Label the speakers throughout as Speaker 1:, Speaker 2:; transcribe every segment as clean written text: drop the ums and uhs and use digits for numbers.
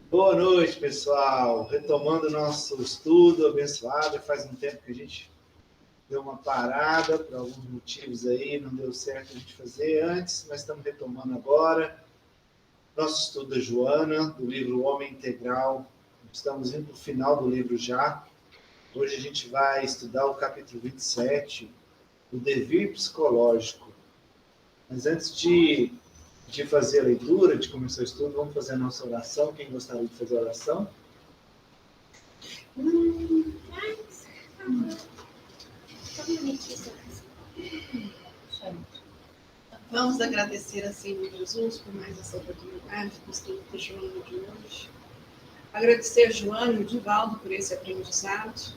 Speaker 1: Boa noite, pessoal. Retomando o nosso estudo abençoado. Faz um tempo que a gente deu uma parada, por alguns motivos aí, não deu certo a gente fazer antes, mas estamos retomando agora. Nosso estudo da Joana, do livro Homem Integral. Estamos indo para o final do livro já. Hoje a gente vai estudar o capítulo 27, o devir psicológico. Mas antes de fazer a leitura, de começar o estudo, vamos fazer a nossa oração. Quem gostaria de fazer a oração?
Speaker 2: Vamos agradecer a Senhor Jesus por mais essa oportunidade que estudo com a Joana de hoje. Agradecer a Joana e o Divaldo por esse aprendizado.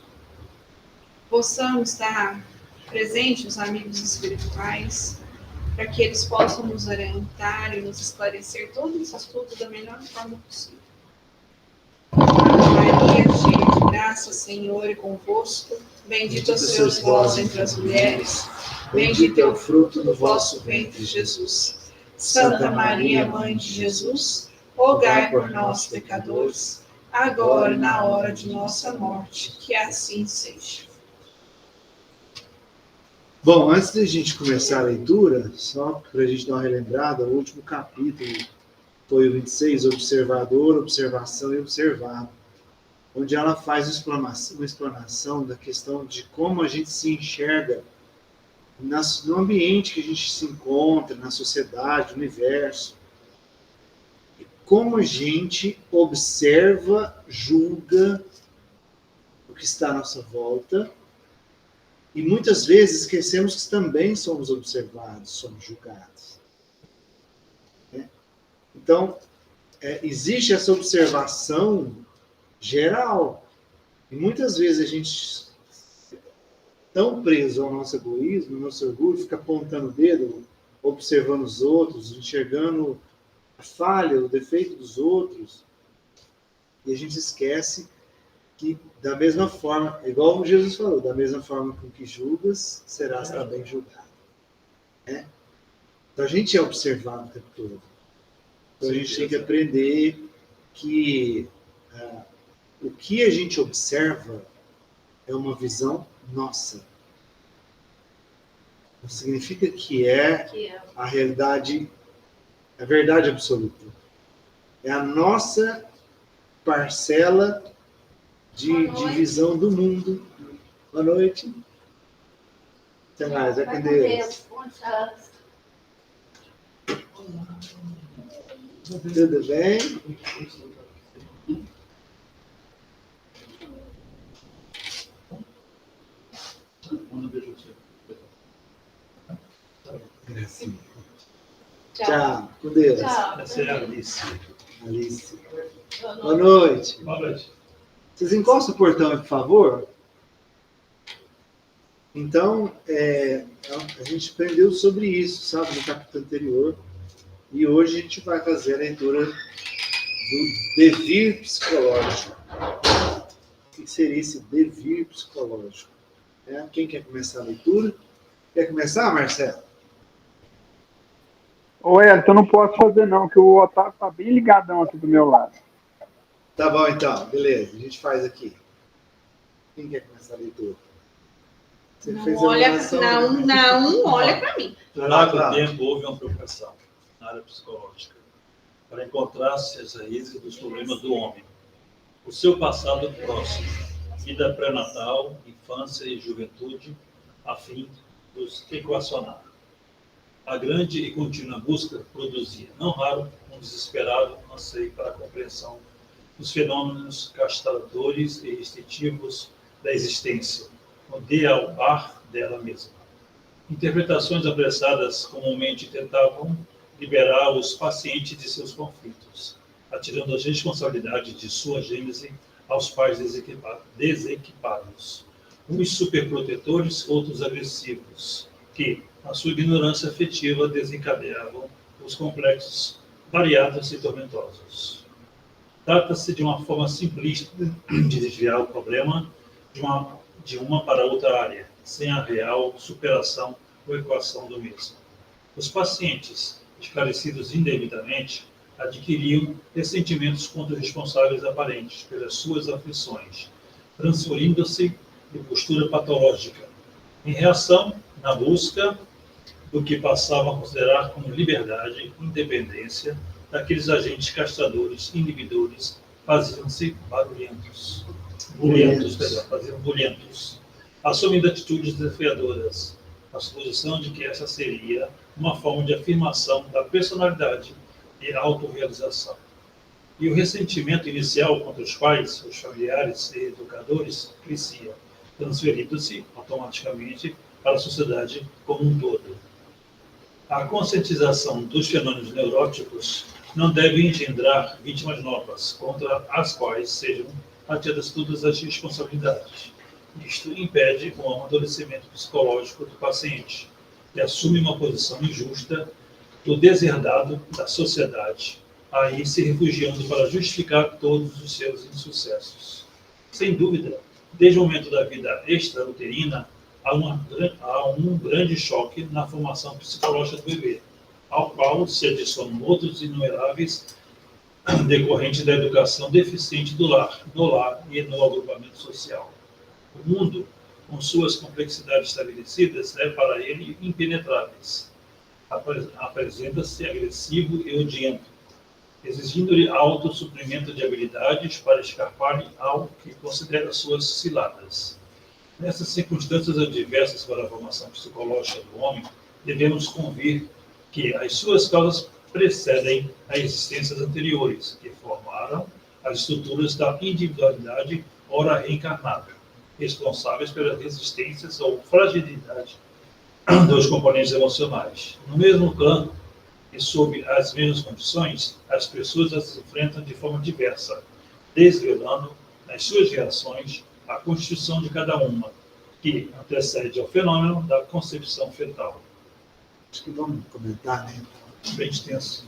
Speaker 2: Possamos estar presentes os amigos espirituais, para que eles possam nos orientar e nos esclarecer todo esse estudo da melhor forma possível. Maria, cheia de graça, Senhor é convosco. Bendita sois vós entre as mulheres. Bendito é o fruto do vosso ventre, Jesus. Santa Maria, Mãe de Jesus, rogai por nós, pecadores, agora e na hora de nossa morte. Que assim seja.
Speaker 1: Bom, antes de a gente começar a leitura, só para a gente dar uma relembrada, o último capítulo foi o 26, Observador, Observação e Observado, onde ela faz uma explanação da questão de como a gente se enxerga no ambiente que a gente se encontra, na sociedade, no universo. E como a gente observa, julga o que está à nossa volta. E muitas vezes esquecemos que também somos observados, somos julgados. Então, existe essa observação geral. E muitas vezes a gente, tão preso ao nosso egoísmo, ao nosso orgulho, fica apontando o dedo, observando os outros, enxergando a falha, o defeito dos outros. E a gente esquece que, da mesma forma, igual Jesus falou, da mesma forma com que julgas, serás também julgado. Então a gente é observado o tempo todo. Então a gente tem que aprender que o que a gente observa é uma visão nossa. Não significa que é a realidade, a verdade absoluta. É a nossa parcela de visão do mundo. Boa noite. Até mais, é com Deus. Tudo bem? Gracinha. Tchau. Com Deus.
Speaker 3: Essa é a
Speaker 1: Alice. Boa noite.
Speaker 3: Boa noite.
Speaker 1: Vocês encostam o portão, por favor? Então, a gente aprendeu sobre isso, sabe, no capítulo anterior. E hoje a gente vai fazer a leitura do devir psicológico. O que seria esse devir psicológico? Quem quer começar a leitura? Quer começar, Marcelo?
Speaker 4: Oi, então não posso fazer não, que o Otávio está bem ligadão aqui do meu lado.
Speaker 1: Tá bom, então. Beleza, a gente faz aqui. Quem quer começar a leitura? Você
Speaker 2: Não
Speaker 1: fez a
Speaker 2: olha,
Speaker 1: oração,
Speaker 2: não olha para mim.
Speaker 3: Durante o tempo houve uma preocupação na área psicológica para encontrar-se as raízes dos problemas do homem, o seu passado próximo, vida pré-natal, infância e juventude, a fim de os equacionar. A grande e contínua busca produzia, não raro, um desesperado anseio para a compreensão dos fenômenos castradores e restritivos da existência, no dealbar dela mesma. Interpretações apressadas comumente tentavam liberar os pacientes de seus conflitos, atirando a responsabilidade de sua gênese aos pais desequipados, uns superprotetores, outros agressivos, que, na sua ignorância afetiva, desencadeavam os complexos variados e tormentosos. Trata-se de uma forma simplista de desviar o problema de uma para outra área, sem a real superação ou equação do mesmo. Os pacientes, esclarecidos indevidamente, adquiriam ressentimentos contra os responsáveis aparentes pelas suas aflições, transferindo-se de postura patológica, em reação na busca do que passavam a considerar como liberdade e independência daqueles agentes castradores, inibidores, faziam-se barulhentos. Faziam bulhentos, assumindo atitudes desafiadoras, a suposição de que essa seria uma forma de afirmação da personalidade e autorrealização. E o ressentimento inicial contra os pais, os familiares e educadores crescia, transferindo-se automaticamente para a sociedade como um todo. A conscientização dos fenômenos neuróticos não deve engendrar vítimas novas, contra as quais sejam atiras todas as responsabilidades. Isto impede o amadurecimento psicológico do paciente, que assume uma posição injusta do deserdado da sociedade, aí se refugiando para justificar todos os seus insucessos. Sem dúvida, desde o momento da vida extrauterina, há um grande choque na formação psicológica do bebê, ao qual se adicionam outros inumeráveis decorrentes da educação deficiente no lar e no agrupamento social. O mundo, com suas complexidades estabelecidas, é para ele impenetráveis. Apresenta-se agressivo e odiento, exigindo-lhe autossuprimento de habilidades para escapar ao que considera suas ciladas. Nessas circunstâncias adversas para a formação psicológica do homem, devemos convir que as suas causas precedem as existências anteriores, que formaram as estruturas da individualidade ora reencarnada, responsáveis pelas resistências ou fragilidade dos componentes emocionais. No mesmo plano e sob as mesmas condições, as pessoas as enfrentam de forma diversa, desvelando nas suas reações a constituição de cada uma, que antecede ao fenômeno da concepção fetal.
Speaker 1: Acho que vamos comentar, né?
Speaker 3: Bem extenso.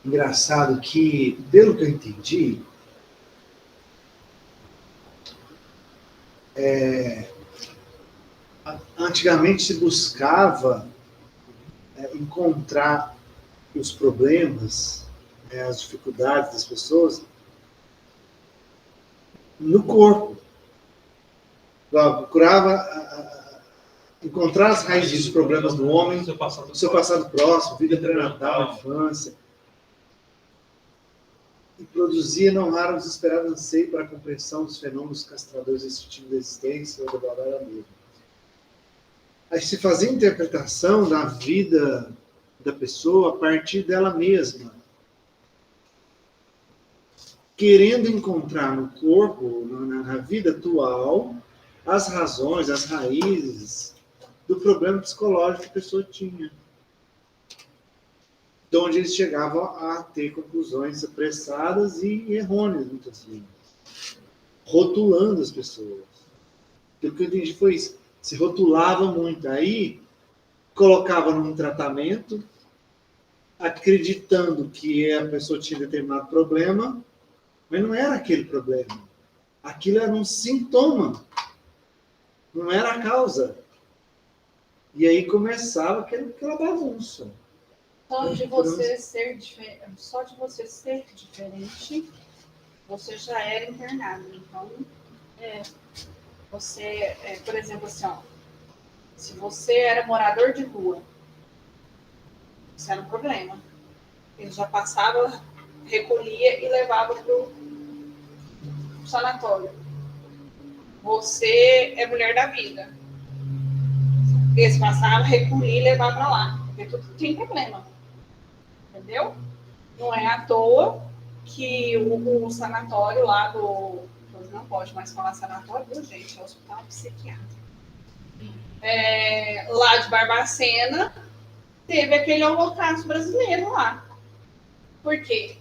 Speaker 1: Engraçado que, pelo que eu entendi, antigamente se buscava encontrar os problemas, as dificuldades das pessoas no corpo. Procurava encontrar as raízes dos problemas do homem, no seu passado próximo, vida pré-natal, infância. E produzia não raro um desesperado anseio para a compreensão dos fenômenos castradores desse tipo de existência ou da barbárie mesmo. Aí se fazia interpretação da vida da pessoa a partir dela mesma, querendo encontrar no corpo, na vida atual, as razões, as raízes do problema psicológico que a pessoa tinha. De onde eles chegavam a ter conclusões apressadas e errôneas, muitas vezes, rotulando as pessoas. O que eu entendi foi isso. Se rotulava muito. Aí, colocava num tratamento, acreditando que a pessoa tinha determinado problema, mas não era aquele problema. Aquilo era um sintoma. Não era a causa. E aí começava aquela bagunça.
Speaker 2: Só de você ser diferente, você já era internado. Então, você, por exemplo, assim, ó, se você era morador de rua, isso era um problema. Ele já passava, recolhia e levava para o sanatório. Você é mulher da vida. Eles passavam, recolhia e levava para lá. Porque tudo tem problema. Entendeu? Não é à toa que o sanatório lá do... Não pode mais falar sanatório, viu, gente? É o hospital psiquiátrico. Lá de Barbacena, teve aquele holocausto brasileiro lá. Por quê?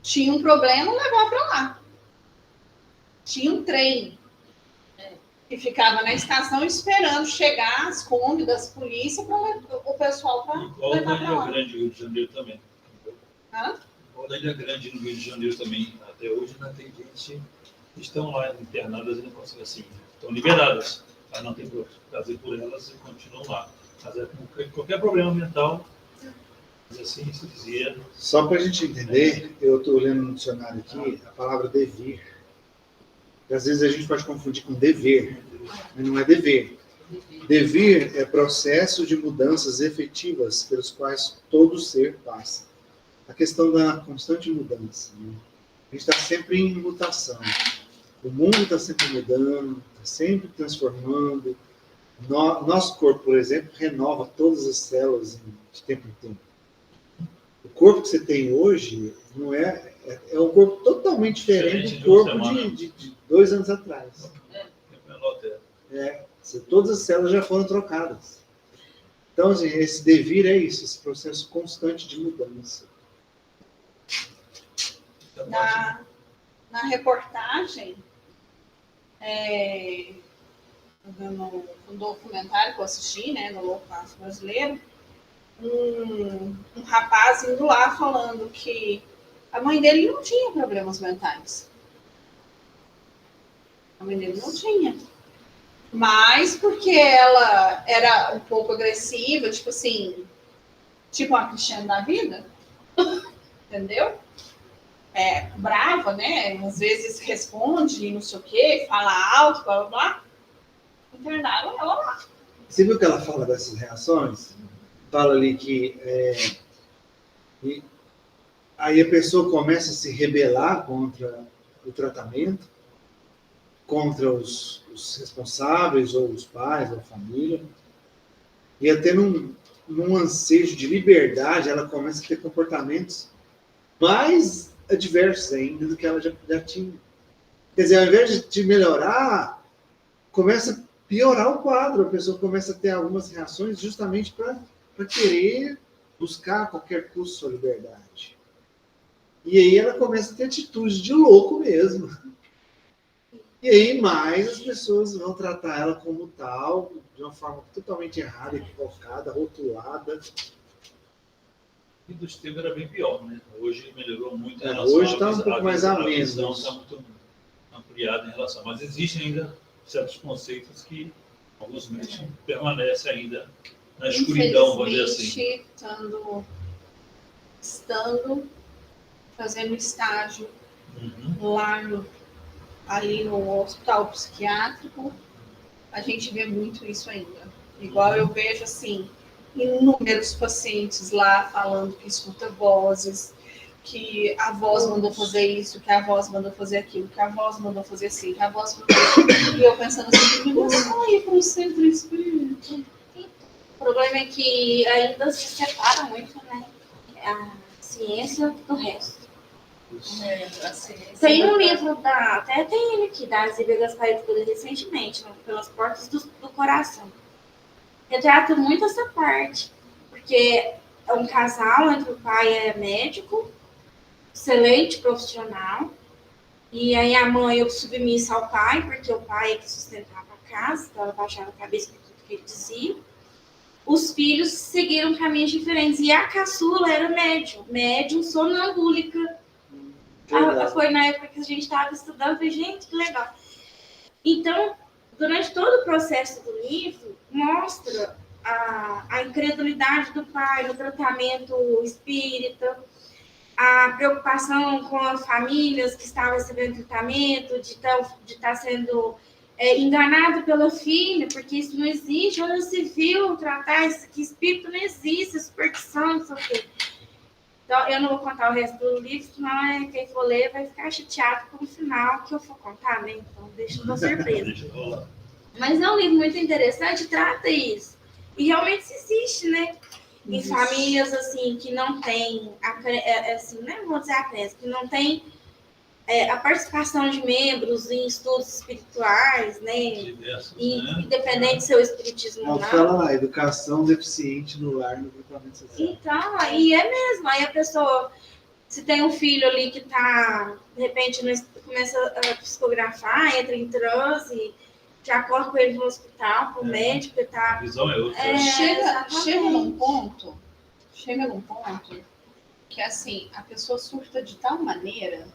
Speaker 2: Tinha um problema, levava para lá. Tinha um trem que ficava na estação esperando chegar as Kombi das polícias para o pessoal para levar para lá.
Speaker 3: Igual da Ilha Grande, Rio de Janeiro também.
Speaker 2: Hã?
Speaker 3: Igual da Ilha Grande, no Rio de Janeiro também. Até hoje, tem gente que estão lá internadas e não conseguem assim. estão liberadas, mas não tem que fazer por elas e continuam lá. Mas é qualquer problema mental, mas assim se dizia.
Speaker 1: Só para a gente entender, eu estou lendo no dicionário aqui a palavra devir. E às vezes a gente pode confundir com dever, mas não é dever. Devir é processo de mudanças efetivas pelos quais todo ser passa. A questão da constante mudança. Né? A gente está sempre em mutação. O mundo está sempre mudando, está sempre transformando. Nosso corpo, por exemplo, renova todas as células de tempo em tempo. O corpo que você tem hoje não é um corpo totalmente diferente do corpo de 2 anos atrás. Todas as células já foram trocadas. Então, assim, esse devir é isso, esse processo constante de mudança.
Speaker 2: Na reportagem, no documentário que eu assisti, né, no Loucaço Brasileiro, um rapaz indo lá falando que a mãe dele não tinha problemas mentais. A mãe dele não tinha. Mas porque ela era um pouco agressiva, tipo assim, tipo uma Cristiane da vida, entendeu? Brava, né? Às vezes responde, não sei o quê, fala alto, blá blá blá. Internaram ela lá.
Speaker 1: Você viu que ela fala dessas reações? Fala ali que aí a pessoa começa a se rebelar contra o tratamento, contra os responsáveis, ou os pais, ou a família, e até num ansejo de liberdade, ela começa a ter comportamentos mais adversos ainda do que ela já tinha. Quer dizer, ao invés de melhorar, começa a piorar o quadro, a pessoa começa a ter algumas reações justamente para querer buscar a qualquer custo sua liberdade. E aí ela começa a ter atitudes de louco mesmo. E aí mais as pessoas vão tratar ela como tal, de uma forma totalmente errada, equivocada, rotulada.
Speaker 3: E dos tempos era bem pior, né? Hoje melhorou muito em relação
Speaker 1: hoje está um pouco mais ameno.
Speaker 3: A visão está muito ampliada em relação. Mas existem ainda certos conceitos que alguns médicos permanecem ainda na escuridão, vamos dizer assim.
Speaker 2: Estando fazendo estágio lá ali no hospital psiquiátrico, a gente vê muito isso ainda. Igual eu vejo, assim, inúmeros pacientes lá falando que escuta vozes, que a voz mandou fazer isso, que a voz mandou fazer aquilo, que a voz mandou fazer assim, que a voz mandou... E eu pensando assim, que você ir para o centro espírita.
Speaker 5: O problema é que ainda se separa muito, né? A ciência do resto. Tem um livro até tem ele aqui, da Zíbia Gasparetti, que eu li recentemente, Pelas Portas do Coração. Retrata muito essa parte, porque é um casal entre o pai é médico, excelente profissional, e aí a mãe é submissa ao pai, porque o pai é que sustentava a casa, então ela baixava a cabeça por tudo que ele dizia. Os filhos seguiram caminhos diferentes, e a caçula era médium sonambúlica. Foi na época que a gente estava estudando, falei, gente, que legal. Então, durante todo o processo do livro, mostra a incredulidade do pai no tratamento espírita, a preocupação com as famílias que estavam recebendo tratamento, de estar sendo enganado pela filha, porque isso não existe, onde se viu tratar isso, que espírito não existe, superstição, não sei o quê. Então, eu não vou contar o resto do livro, senão quem for ler vai ficar chateado com o final que eu for contar, né? Então, deixa uma surpresa. Mas é um livro muito interessante, trata isso. E realmente isso existe, né? Em famílias, assim, que não tem, assim, não vou dizer a crença, que não tem a participação de membros em estudos espirituais, né?
Speaker 3: Diversos,
Speaker 5: independente do seu espiritismo ou não.
Speaker 1: Fala lá, educação deficiente no lar, no grupamento social.
Speaker 5: Então, aí é mesmo. Aí a pessoa, se tem um filho ali que está, de repente, começa a psicografar, entra em transe, já corre com ele no hospital, para o médico que está...
Speaker 3: A visão é outra.
Speaker 2: Chega num ponto que, assim, a pessoa surta de tal maneira...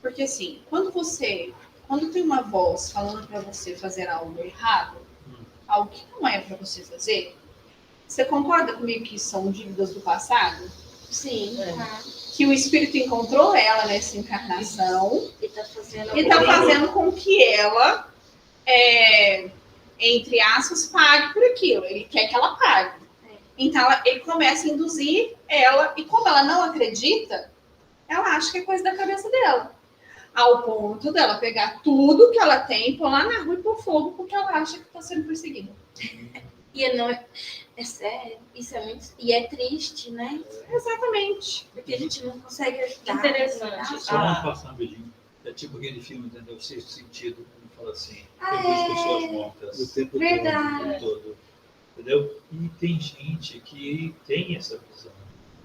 Speaker 2: Porque, assim, quando quando tem uma voz falando para você fazer algo errado, algo que não é para você fazer, você concorda comigo que são dívidas do passado?
Speaker 5: Sim.
Speaker 2: Que o espírito encontrou ela nessa encarnação
Speaker 5: E tá fazendo.
Speaker 2: e está fazendo com que ela, entre aspas, pague por aquilo. Ele quer que ela pague. Então ele começa a induzir ela, e como ela não acredita, ela acha que é coisa da cabeça dela. Ao ponto dela pegar tudo que ela tem, pôr lá na rua e pôr fogo, porque ela acha que está sendo perseguida.
Speaker 5: E não é sério, isso é muito. E é triste, né?
Speaker 2: Exatamente.
Speaker 5: Porque a gente não consegue ajudar.
Speaker 6: Interessante.
Speaker 3: Só uma passar rapidinho. É tipo aquele filme, entendeu? O Sexto Sentido, como fala assim, tem duas pessoas
Speaker 1: O
Speaker 3: mortas
Speaker 1: tempo
Speaker 5: Verdade.
Speaker 3: o tempo todo. Entendeu? E tem gente que tem essa visão.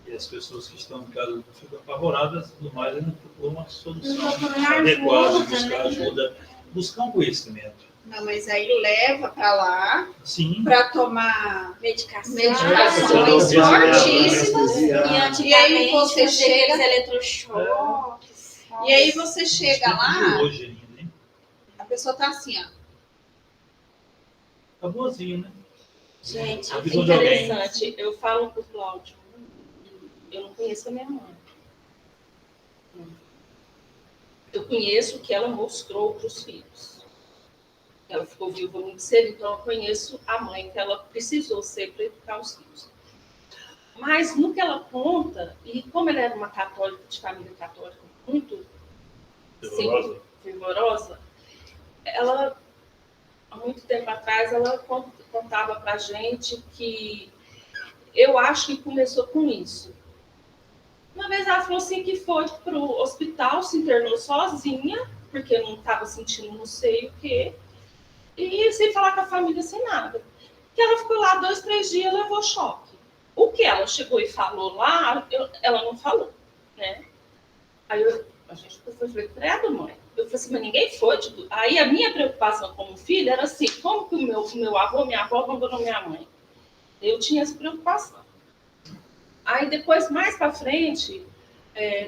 Speaker 3: E as pessoas que estão em casa ficam apavoradas, tudo mais, e não procuram uma solução
Speaker 5: Não procuram
Speaker 3: adequada,
Speaker 5: ajuda,
Speaker 3: buscar
Speaker 5: né?
Speaker 3: ajuda, buscar um conhecimento.
Speaker 2: Não, mas aí leva para lá
Speaker 3: Sim.
Speaker 2: para tomar
Speaker 5: Medicações.
Speaker 2: medicações fortíssimas.
Speaker 5: E
Speaker 2: E aí
Speaker 5: antigamente
Speaker 2: você
Speaker 5: fazia
Speaker 2: chega-
Speaker 5: aqueles eletrochoques.
Speaker 2: E aí você chega lá,
Speaker 3: Hoje ainda, hein?
Speaker 2: a pessoa tá assim, ó.
Speaker 3: Tá boazinha, né?
Speaker 5: Gente,
Speaker 3: A visão de alguém.
Speaker 6: Interessante. Eu falo pro Cláudio, eu não conheço a minha mãe. Eu conheço o que ela mostrou para os filhos. Ela ficou viúva muito cedo, então eu conheço a mãe que ela precisou ser para educar os filhos. Mas no que ela conta, e como ela era uma católica, de família católica muito
Speaker 3: Fervorosa.
Speaker 6: fervorosa, ela, há muito tempo atrás, ela contava para a gente que eu acho que começou com isso. Uma vez ela falou assim que foi para o hospital, se internou sozinha, porque não estava sentindo não sei o quê, e sem falar com a família, sem nada. Que ela ficou lá 2, 3 dias, levou choque. O que ela chegou e falou lá, ela não falou, né? Aí a gente foi credo, mãe. Eu falei assim, mas ninguém foi. Tipo, aí a minha preocupação como filha era assim, como que o meu avô, minha avó abandonou minha mãe? Eu tinha essa preocupação. Aí depois, mais para frente,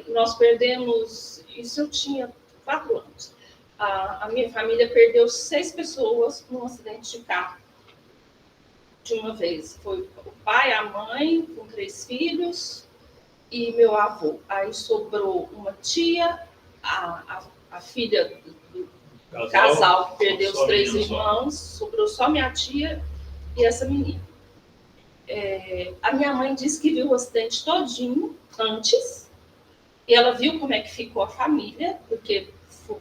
Speaker 6: nós perdemos, isso eu tinha 4 anos. A minha família perdeu 6 pessoas num acidente de carro. De uma vez. Foi o pai, a mãe, com 3 filhos, e meu avô. Aí sobrou uma tia, a filha do casal que perdeu os 3 irmãos, sobrou só minha tia e essa menina. A minha mãe disse que viu o acidente todinho antes, e ela viu como é que ficou a família, porque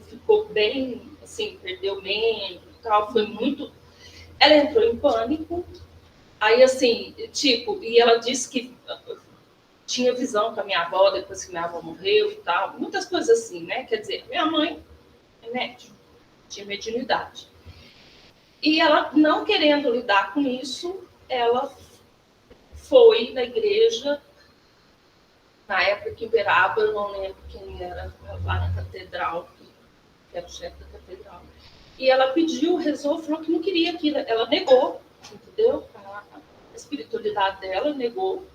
Speaker 6: ficou bem, assim, perdeu membro e tal, foi muito... Ela entrou em pânico, aí assim, tipo, e ela disse que tinha visão com a minha avó depois que minha avó morreu e tal, muitas coisas assim, né? Quer dizer, minha mãe é médium, tinha mediunidade. E ela, não querendo lidar com isso, ela foi na igreja, na época que em Uberaba, eu não lembro quem era, lá na catedral, que era o chefe da catedral. E ela pediu, rezou, falou que não queria aquilo. Ela negou, entendeu? A espiritualidade dela negou.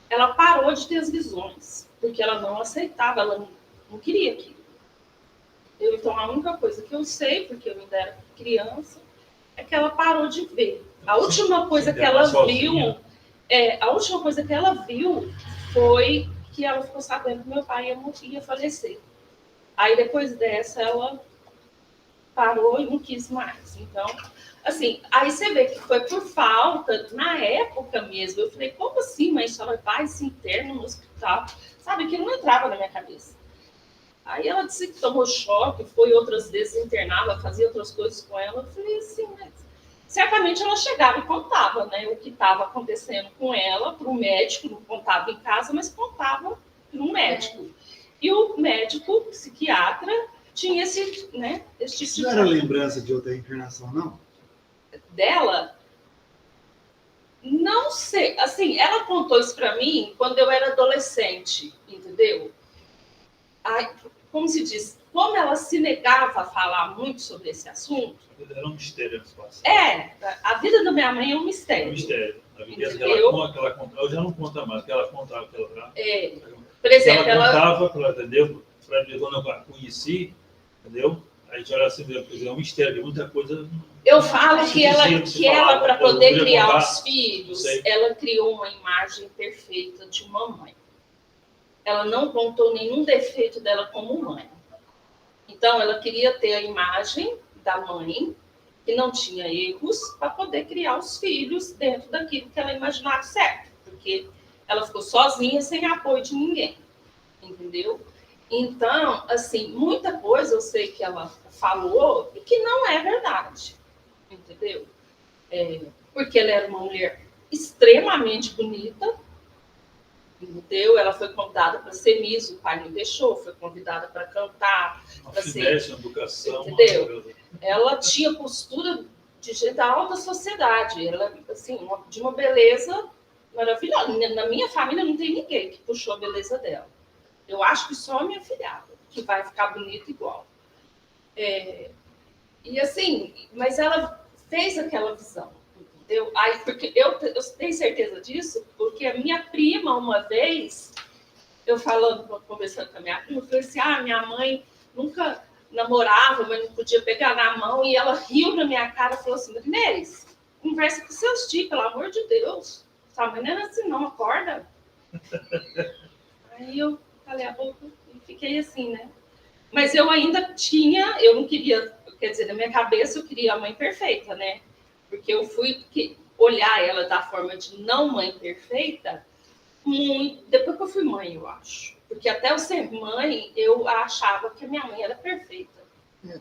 Speaker 6: Ela parou de ter as visões, porque ela não aceitava, ela não queria aquilo. Então, a única coisa que eu sei, porque eu ainda era criança, é que ela parou de ver. A última coisa que ela viu, foi que ela ficou sabendo que meu pai ia falecer. Aí, depois dessa, ela parou e não quis mais. Então, assim, aí você vê que foi por falta, na época mesmo. Eu falei, como assim, mãe? A senhora vai se interna no hospital? Sabe, aquilo não entrava na minha cabeça. Aí ela disse que tomou choque, foi outras vezes internava, fazia outras coisas com ela. Eu falei assim, mas certamente ela chegava e contava, né, o que estava acontecendo com ela para o médico, não contava em casa, mas contava para um médico. E o médico, psiquiatra, tinha esse, né, esse tipo
Speaker 1: Isso não era lembrança de outra reencarnação, não?
Speaker 6: dela. Não sei, assim, ela contou isso para mim quando eu era adolescente, entendeu? Aí, como se diz, como ela se negava a falar muito sobre esse assunto.
Speaker 3: Era um mistério nesse passado.
Speaker 6: A vida da minha mãe é um
Speaker 3: É um
Speaker 6: mistério.
Speaker 3: mistério. A vida que
Speaker 6: Entendeu?
Speaker 3: ela conta, eu já não conta mais, que ela contava que ela
Speaker 6: Por exemplo,
Speaker 3: ela contava, entendeu? Quando eu a conheci, entendeu? A gente olha assim, quer dizer, é um mistério, muita coisa.
Speaker 6: Eu falo que ela, para poder criar
Speaker 3: contar,
Speaker 6: os filhos, ela criou uma imagem perfeita de uma mãe. Ela não contou nenhum defeito dela como mãe. Então, ela queria ter a imagem da mãe, que não tinha erros, para poder criar os filhos dentro daquilo que ela imaginava certo. Porque ela ficou sozinha, sem apoio de ninguém. Entendeu? Então, assim, muita coisa eu sei que ela falou e que não é verdade. Entendeu? Porque ela era uma mulher extremamente bonita. Entendeu? Ela foi convidada para ser Miss, o pai não deixou, foi convidada para cantar, para ser...
Speaker 3: educação.
Speaker 6: Entendeu? Ela tinha postura de gente da alta sociedade, ela, assim, de uma beleza maravilhosa. Na minha família não tem ninguém que puxou a beleza dela. Eu acho que só a minha filhada, que vai ficar bonita igual. E assim, mas ela fez aquela visão. Entendeu? Aí, porque eu tenho certeza disso, porque a minha prima, uma vez, eu conversando com a minha prima, eu falei assim, minha mãe nunca namorava, mas não podia pegar na mão, e ela riu na minha cara e falou assim, Inês, conversa com seus tios, pelo amor de Deus. Sua mãe não era assim, não, acorda. Aí eu calei a boca e fiquei assim, né? Mas eu ainda eu não queria, quer dizer, na minha cabeça eu queria a mãe perfeita, né? Porque eu fui olhar ela da forma de não mãe perfeita, depois que eu fui mãe, eu acho. Porque até eu ser mãe, eu achava que a minha mãe era perfeita.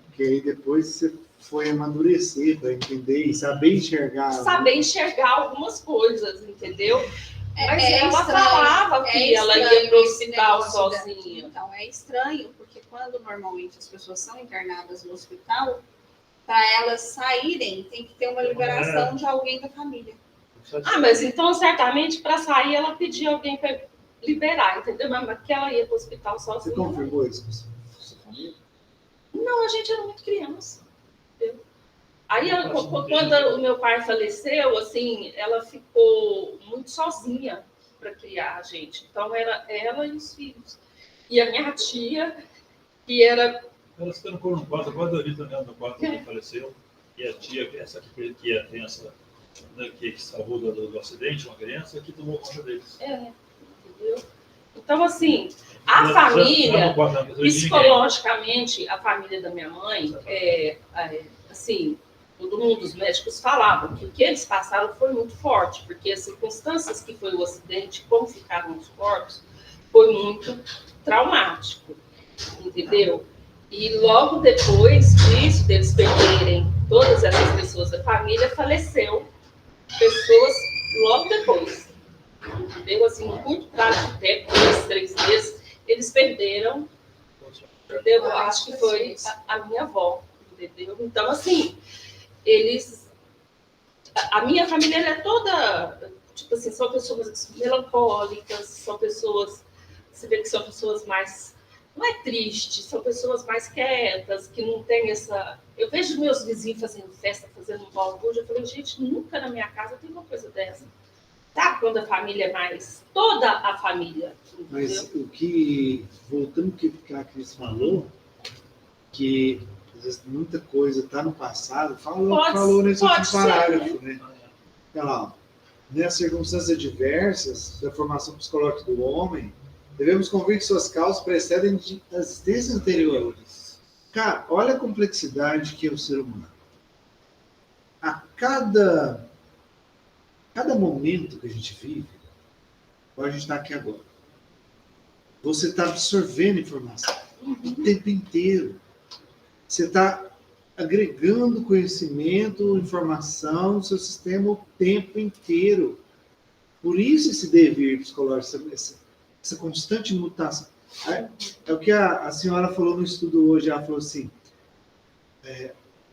Speaker 1: Porque aí depois você foi amadurecer para entender e saber enxergar.
Speaker 6: Saber enxergar algumas coisas, entendeu? Mas ela
Speaker 2: estranho,
Speaker 6: falava que ela ia para o hospital sozinha.
Speaker 2: Então, é estranho, porque quando normalmente as pessoas são internadas no hospital, para elas saírem, tem que ter uma liberação de alguém da família.
Speaker 6: Mas então, certamente, para sair, ela pedia alguém para liberar, entendeu? Mas que ela ia para o hospital sozinha.
Speaker 1: Você confirmou isso com sua família?
Speaker 6: Não, a gente era muito criança. Entendeu? Aí, quando o meu pai faleceu, assim, ela ficou muito sozinha para criar a gente. Então, era ela e os filhos. E a minha tia, que era...
Speaker 3: Elas ficaram por um quarto, quase ali também no quarto que faleceu. E a tia, essa que é a criança, né, que salvou do acidente, uma criança, que tomou conta deles.
Speaker 6: Entendeu? Então, assim, a família, psicologicamente, a família da minha mãe, assim, todo mundo, os médicos falavam que o que eles passaram foi muito forte, porque as circunstâncias que foi o acidente, como ficaram os corpos, foi muito traumático, entendeu? E logo depois disso, deles perderem todas essas pessoas da família, faleceu pessoas logo depois. Entendeu? Assim, um curto prazo de tempo, 2, 3 meses, eles perderam, entendeu? Eu acho que foi a minha avó, entendeu? Então, assim, a minha família é toda, tipo assim, são pessoas melancólicas, são pessoas, você vê que são pessoas mais, não é triste, são pessoas mais quietas, que não tem essa... Eu vejo meus vizinhos fazendo festa, fazendo um balbúrdio, eu falei, gente, nunca na minha casa tem uma coisa dessa. Sabe quando a família é mais... Toda a família. Entendeu?
Speaker 1: Mas o que... Voltando ao que a Cris falou, que às vezes muita coisa está no passado, falou nesse último parágrafo, né? Olha lá, nas circunstâncias diversas da formação psicológica do homem, devemos convir que suas causas precedem de existências anteriores. Cara, olha a complexidade que é o ser humano. A cada momento que a gente vive, a gente está aqui agora, você está absorvendo informação o tempo inteiro. Você está agregando conhecimento, informação no seu sistema o tempo inteiro. Por isso esse devir psicológico, essa constante mutação. É o que a senhora falou no estudo hoje, ela falou assim,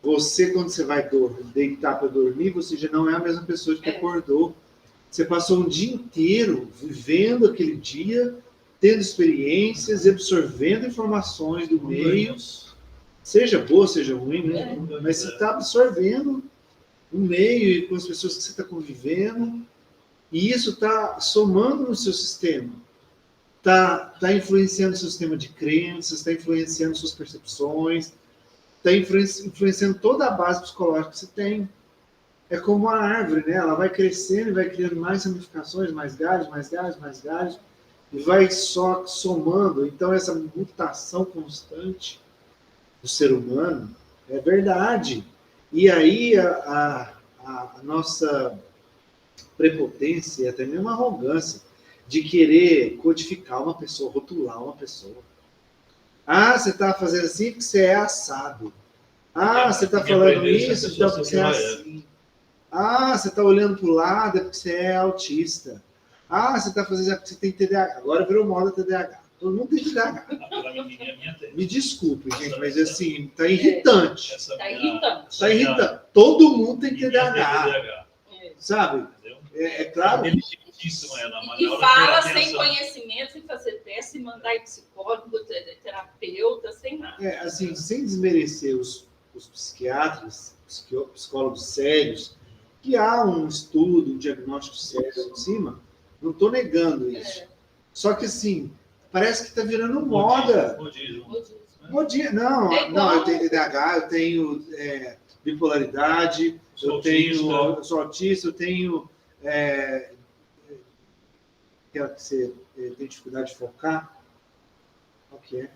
Speaker 1: você, quando você vai deitar para dormir, você já não é a mesma pessoa que acordou. Você passou um dia inteiro vivendo aquele dia, tendo experiências, absorvendo informações do meio, seja boa, seja ruim, né? Mas você está absorvendo o meio e com as pessoas que você está convivendo, e isso está somando no seu sistema. Está influenciando o seu sistema de crenças, está influenciando suas percepções, está influenciando toda a base psicológica que você tem. É como uma árvore, né? Ela vai crescendo e vai criando mais ramificações, mais galhos, mais galhos, mais galhos, e vai só somando. Então, essa mutação constante do ser humano é verdade. E aí, a nossa prepotência e até mesmo arrogância de querer codificar uma pessoa, rotular uma pessoa. Ah, você está fazendo assim porque você é assado. Ah, você está falando isso então porque você é assim. Ah, você está olhando para o lado é porque você é autista. Ah, você está fazendo isso porque você tem TDAH. Agora virou moda TDAH. Todo mundo tem TDAH. Me desculpe, gente, mas assim, está irritante.
Speaker 6: Está irritante.
Speaker 1: Está irritante. Todo mundo tem TDAH. Sabe? É claro.
Speaker 6: E fala sem conhecimento, sem fazer teste, mandar em psicólogo, terapeuta, sem nada.
Speaker 1: Assim, sem desmerecer os psiquiatras, psicólogos sérios, que há um estudo, um diagnóstico sério em cima, não estou negando isso. Só que, assim, parece que está virando moda. Modismo. Não, eu tenho TDAH, eu tenho bipolaridade, eu sou autista, eu tenho... aquela que você tem dificuldade de focar. Qual que é?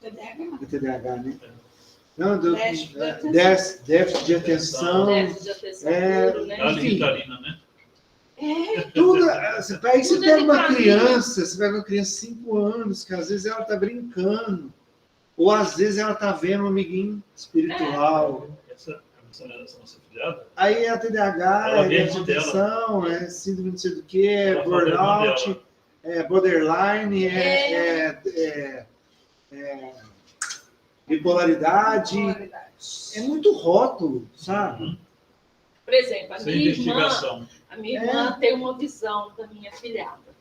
Speaker 2: TDAH.
Speaker 1: É TDAH, né? Não,
Speaker 2: Déficit
Speaker 1: de atenção.
Speaker 6: Déficit de atenção puro, né?
Speaker 1: Enfim,
Speaker 3: né?
Speaker 1: tudo. Aí você pega uma criança, você pega uma criança de 5 anos, que às vezes ela está brincando, ou às vezes ela está vendo um amiguinho espiritual.
Speaker 3: Essa nossa filhada.
Speaker 1: Aí é TDAH, é atenção, é síndrome não sei do que, é burnout, é borderline, bipolaridade. É muito rótulo, sabe?
Speaker 6: Por exemplo, a
Speaker 3: Sem
Speaker 6: minha
Speaker 3: investigação.
Speaker 6: irmã tem uma visão da minha filhada.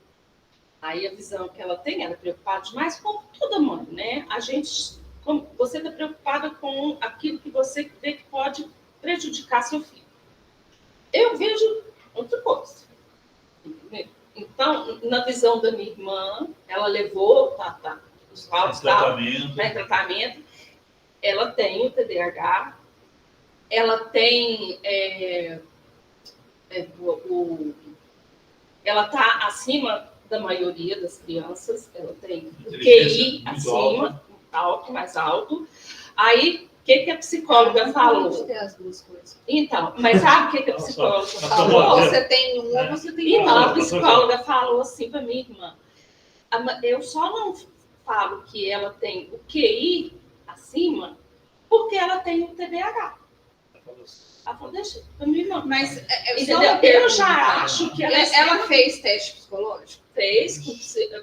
Speaker 6: Aí a visão que ela tem, ela é preocupada demais, como toda mãe, né? Você está preocupada com aquilo que você vê que pode prejudicar seu filho. Eu vejo outra coisa. Então, na visão da minha irmã, ela levou os laudos em tratamento. Ela tem o TDAH, ela tem ela está acima da maioria das crianças, ela tem o QI acima, alto, mais alto. Aí, o que a psicóloga falou?
Speaker 2: Pode ter as duas coisas.
Speaker 6: Então, mas sabe o que a psicóloga falou?
Speaker 2: Ou você tem um ou você tem
Speaker 6: Então,
Speaker 2: outro.
Speaker 6: a psicóloga falou assim para minha irmã, eu só não falo que ela tem o QI acima porque ela tem o TDAH. Ela falou, deixa para minha irmã.
Speaker 2: Mas
Speaker 6: eu já acho que
Speaker 2: ela fez teste psicológico?
Speaker 6: Fez com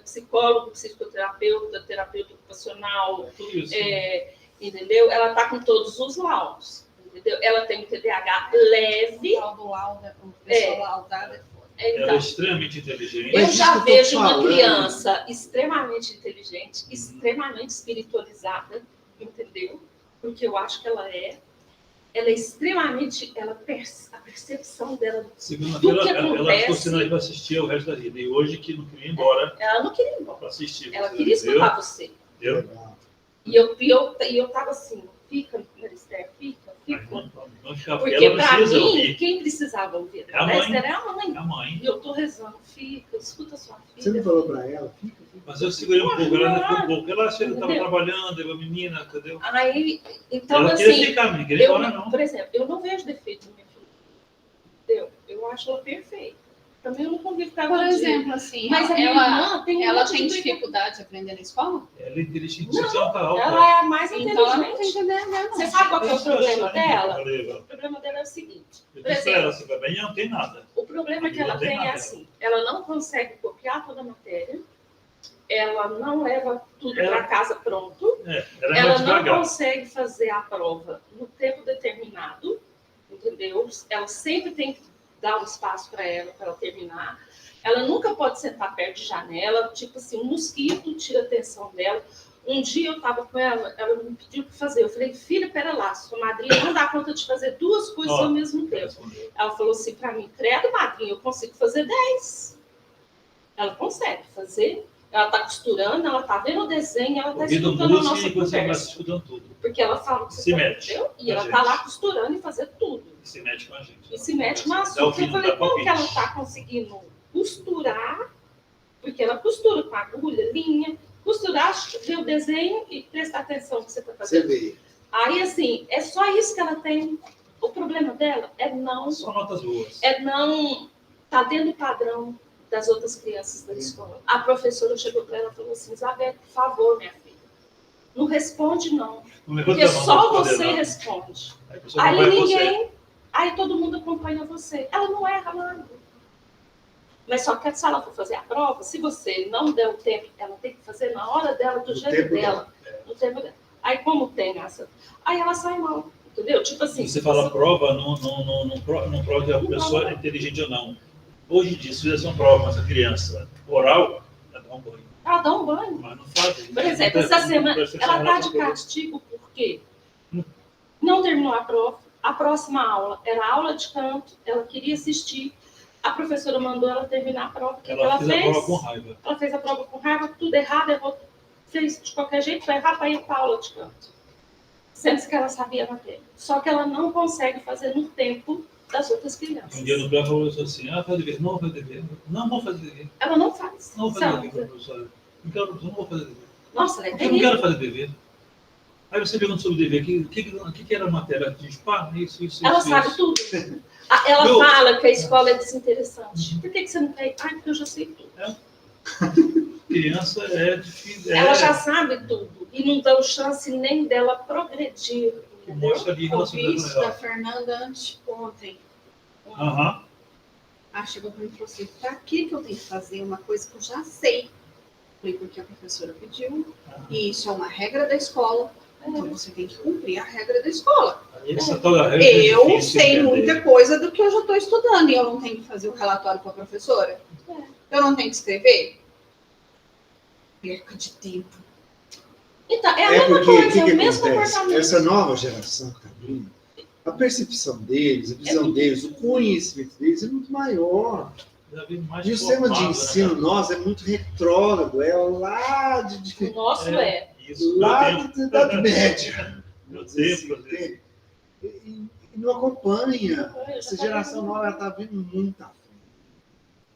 Speaker 6: psicólogo, psicoterapeuta, terapeuta ocupacional,
Speaker 3: Tudo isso.
Speaker 6: Entendeu? Ela está com todos os laudos. Entendeu? Ela tem um TDAH leve.
Speaker 2: O tal do laudo, o pessoal laudado é foda.
Speaker 3: Ela é extremamente inteligente.
Speaker 6: Eu
Speaker 1: Mas isso
Speaker 6: já
Speaker 1: que eu tô
Speaker 6: vejo uma
Speaker 1: falando.
Speaker 6: criança extremamente inteligente, extremamente espiritualizada, entendeu? Porque eu acho que ela é extremamente, a percepção dela.
Speaker 3: Segunda-feira,
Speaker 6: Tudo que
Speaker 3: ela
Speaker 6: acontece-
Speaker 3: ficou sendo aí para assistir o resto da vida. E hoje que não queria ir embora
Speaker 6: Ela não queria ir embora.
Speaker 3: para assistir.
Speaker 6: Ela
Speaker 3: você
Speaker 6: queria
Speaker 3: entendeu?
Speaker 6: escutar você.
Speaker 3: Entendeu?
Speaker 6: E eu tava assim, fica, Marister, fica.
Speaker 3: Não ficar,
Speaker 6: Porque
Speaker 3: ela
Speaker 6: para
Speaker 3: precisa
Speaker 6: mim,
Speaker 3: ouvir.
Speaker 6: quem precisava ouvir
Speaker 3: É a mãe.
Speaker 6: Marister é a mãe.
Speaker 3: A mãe.
Speaker 6: E eu tô rezando, fica, escuta sua filha.
Speaker 1: Você não falou para ela? Fica.
Speaker 3: Mas eu segurei um pouco, ela ficou um pouco. Ela achou que estava
Speaker 6: Entendeu?
Speaker 3: trabalhando, eu, a menina, entendeu?
Speaker 6: Aí, então,
Speaker 3: Ela
Speaker 6: assim,
Speaker 3: queria ficar, não queria ir embora, não.
Speaker 6: por exemplo, eu não vejo defeito na minha filha. Entendeu? Eu acho ela perfeita. Também eu não convivo com ela
Speaker 2: Por
Speaker 6: todo dia.
Speaker 2: exemplo, assim,
Speaker 6: Mas a minha irmã tem
Speaker 2: ela
Speaker 6: monte
Speaker 2: tem
Speaker 6: de
Speaker 2: dificuldade de aprender na escola?
Speaker 3: Ela é inteligente,
Speaker 6: Não,
Speaker 3: você não tá alta.
Speaker 6: Ela é a mais
Speaker 2: Então ela não tem
Speaker 6: inteligente.
Speaker 2: TDAH, não.
Speaker 6: Você sabe qual que é o problema dela?
Speaker 3: Eu
Speaker 6: O problema dela é o seguinte.
Speaker 3: disse
Speaker 6: Por
Speaker 3: pra
Speaker 6: exemplo,
Speaker 3: ela, você vai bem, não tem nada.
Speaker 6: o problema que ela
Speaker 3: Não tem
Speaker 6: tem é
Speaker 3: nada.
Speaker 6: assim, ela não consegue copiar toda a matéria, ela não leva tudo para casa pronto,
Speaker 3: Ela é
Speaker 6: ela
Speaker 3: mais
Speaker 6: não
Speaker 3: devagar.
Speaker 6: consegue fazer a prova no tempo determinado, entendeu? Ela sempre tem que dar um espaço para ela terminar. Ela nunca pode sentar perto de janela, tipo assim, um mosquito tira a atenção dela. Um dia eu estava com ela me pediu para fazer. Eu falei, filha, pera lá, sua madrinha não dá conta de fazer 2 coisas ao mesmo tempo. Ela falou assim para mim, credo, madrinha, eu consigo fazer 10. Ela consegue fazer Ela está costurando, ela está vendo o desenho, ela está
Speaker 3: Ouvindo
Speaker 6: escutando a
Speaker 3: música
Speaker 6: nossa
Speaker 3: e você vai
Speaker 6: conversa.
Speaker 3: escutando tudo.
Speaker 6: Porque ela fala o que
Speaker 3: Se
Speaker 6: você
Speaker 3: mete
Speaker 6: entendeu? E
Speaker 3: com a
Speaker 6: ela está
Speaker 3: gente.
Speaker 6: lá costurando e fazendo tudo.
Speaker 3: E se mete com a gente.
Speaker 6: E se mete no
Speaker 3: Dá o
Speaker 6: assunto.
Speaker 3: fim,
Speaker 6: Eu falei,
Speaker 3: dá
Speaker 6: como que ela
Speaker 3: palpite.
Speaker 6: está conseguindo costurar? Porque ela costura com agulha, linha, costurar, ver o desenho e prestar atenção no que você está
Speaker 1: Você
Speaker 6: fazendo.
Speaker 1: vê.
Speaker 6: Aí, assim, é só isso que ela tem. O problema dela é não
Speaker 3: Só notas boas.
Speaker 6: tá dentro do padrão das outras crianças da escola. A professora chegou para ela e falou assim, Isabel, por favor, minha filha, não responde não,
Speaker 3: Não levanta
Speaker 6: porque
Speaker 3: a mão
Speaker 6: só
Speaker 3: pra
Speaker 6: você
Speaker 3: coordenar.
Speaker 6: responde.
Speaker 3: Aí a pessoa
Speaker 6: Aí
Speaker 3: acompanha
Speaker 6: ninguém, aí todo mundo acompanha você. Ela não erra nada. Mas só que se ela for fazer a prova, se você não der o tempo, ela tem que fazer na hora dela, do
Speaker 1: No
Speaker 6: jeito
Speaker 1: tempo
Speaker 6: dela. No tempo dela. Aí como tem essa? Aí ela sai mal, entendeu? Tipo assim.
Speaker 3: Você fala prova, não prova que a pessoa é inteligente ou não. Hoje em dia, se fizer uma prova com essa criança oral, ela dá um banho.
Speaker 6: Ela dá um banho.
Speaker 3: Mas não faz.
Speaker 6: Por exemplo, essa semana ela está de castigo porque não terminou a prova. A próxima aula era aula de canto, ela queria assistir. A professora mandou ela terminar a prova. O que
Speaker 3: Ela fez a
Speaker 6: fez?
Speaker 3: prova com raiva.
Speaker 6: Ela fez a prova com raiva, tudo errado, errou, fez de qualquer jeito, vai errar para ir para a aula de canto. Sendo que ela sabia a matéria. Só que ela não consegue fazer no tempo das outras crianças.
Speaker 3: Um dia no prova falou assim, faz dever. Não, faz dever. Não vou fazer dever.
Speaker 6: Ela não faz.
Speaker 3: Não vou
Speaker 6: Se ela
Speaker 3: fazer dever, professora. Não quero, não vou fazer dever.
Speaker 6: Nossa, ela é
Speaker 3: Porque eu não
Speaker 6: terrível.
Speaker 3: quero fazer dever. Aí você pergunta sobre dever, o que era a matéria? Diz, isso.
Speaker 6: Ela sabe tudo. Ela
Speaker 3: Meu-
Speaker 6: fala que a escola é desinteressante. Por que você não quer ir? Porque eu já sei tudo.
Speaker 3: Criança é difícil.
Speaker 6: Ela já sabe tudo. E não dão chance nem dela progredir. Entendeu?
Speaker 3: Mostra ali
Speaker 2: Eu vi isso da
Speaker 3: relacionamento.
Speaker 2: Fernanda ontem.
Speaker 3: Aham.
Speaker 2: Ela chegou para mim e falou assim, para que eu tenho que fazer uma coisa que eu já sei? Falei, porque a professora pediu, e isso é uma regra da escola, então você tem que cumprir a regra da escola.
Speaker 3: Essa toda regra é
Speaker 2: Eu
Speaker 3: difícil
Speaker 2: sei
Speaker 3: entender.
Speaker 2: muita coisa do que eu já estou estudando, e eu não tenho que fazer o relatório para a professora? Eu não tenho que escrever? Perca de tempo.
Speaker 6: Então, é a
Speaker 1: É
Speaker 6: mesma
Speaker 1: porque
Speaker 6: coisa,
Speaker 1: o
Speaker 6: é
Speaker 1: que
Speaker 6: o mesmo
Speaker 1: acontece?
Speaker 6: comportamento.
Speaker 1: Essa nova geração que está vindo, a percepção deles, a visão
Speaker 6: muito
Speaker 1: deles, o conhecimento deles é muito maior.
Speaker 3: Já vi mais
Speaker 1: E o sistema de
Speaker 3: formado,
Speaker 1: ensino
Speaker 3: né?
Speaker 1: nosso é muito retrógrado, é lá de
Speaker 6: O nosso é.
Speaker 3: Isso,
Speaker 1: lá
Speaker 3: meu tempo.
Speaker 1: de Idade Média.
Speaker 3: Meu
Speaker 1: Vamos dizer
Speaker 3: tempo,
Speaker 1: assim,
Speaker 3: às vezes.
Speaker 1: e não acompanha. Essa
Speaker 6: Já tá
Speaker 1: geração
Speaker 6: vendo.
Speaker 1: nova está vindo muito à frente.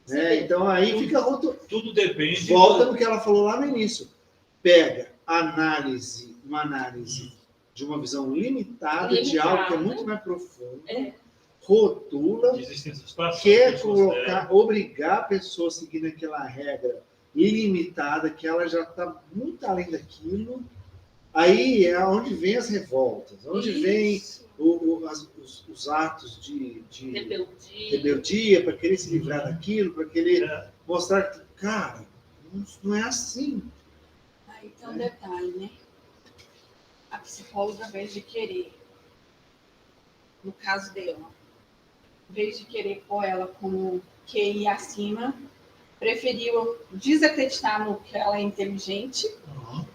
Speaker 6: Você
Speaker 1: Né?
Speaker 6: vê.
Speaker 1: Então aí fica
Speaker 3: Tudo depende.
Speaker 1: volta no que ela falou lá no início. Pega uma análise de uma visão limitada de algo que é muito mais profundo,
Speaker 6: É.
Speaker 1: rotula,
Speaker 3: Existem essas situações
Speaker 1: quer
Speaker 3: que consideram.
Speaker 1: colocar, obrigar a pessoa a seguir naquela regra ilimitada, que ela já está muito além daquilo. Aí é onde vem as revoltas, onde vem
Speaker 6: Isso.
Speaker 1: os atos de
Speaker 6: Rebeldia.
Speaker 1: rebeldia para querer se livrar daquilo, para querer
Speaker 3: É.
Speaker 1: mostrar que, cara, não é assim.
Speaker 2: Aí tem um detalhe, né? A psicóloga, ao invés de querer, no caso dela, em vez de querer pôr ela como QI acima, preferiu desacreditar no que ela é inteligente
Speaker 3: Uhum.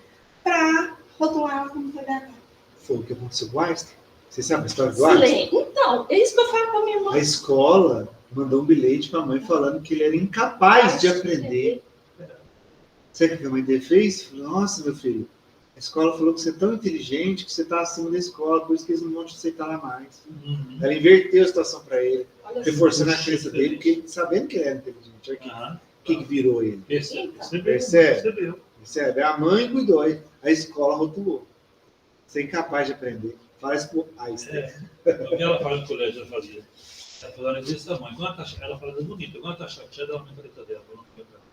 Speaker 2: para rotular ela como TDAH.
Speaker 1: Foi o que aconteceu com o Einstein. Você sabe a história do Einstein?
Speaker 6: Silêncio. Então, é isso que eu falo com a minha
Speaker 1: A
Speaker 6: mãe.
Speaker 1: escola mandou um bilhete para a mãe falando que ele era incapaz de aprender. Sabe o que a mãe dele fez? Falou, nossa, meu filho, a escola falou que você é tão inteligente que você está acima da escola, por isso que eles não vão te aceitar lá mais.
Speaker 3: Uhum.
Speaker 1: Ela inverteu a situação para ele,
Speaker 6: Olha só.
Speaker 1: reforçando a crença dele, porque sabendo que ele era inteligente. Olha
Speaker 3: Aham.
Speaker 1: o que virou ele.
Speaker 3: Percebeu.
Speaker 1: Percebe? Percebe? A mãe cuidou, a escola rotulou. Você é incapaz de aprender. Fala isso com Einstein.
Speaker 3: O que ela faz no colégio, ela fazia. Ela falava desse tamanho. Quando ela fala bonita, quando ela está chateada, ela aumenta a letra dela. Ela não fica brava.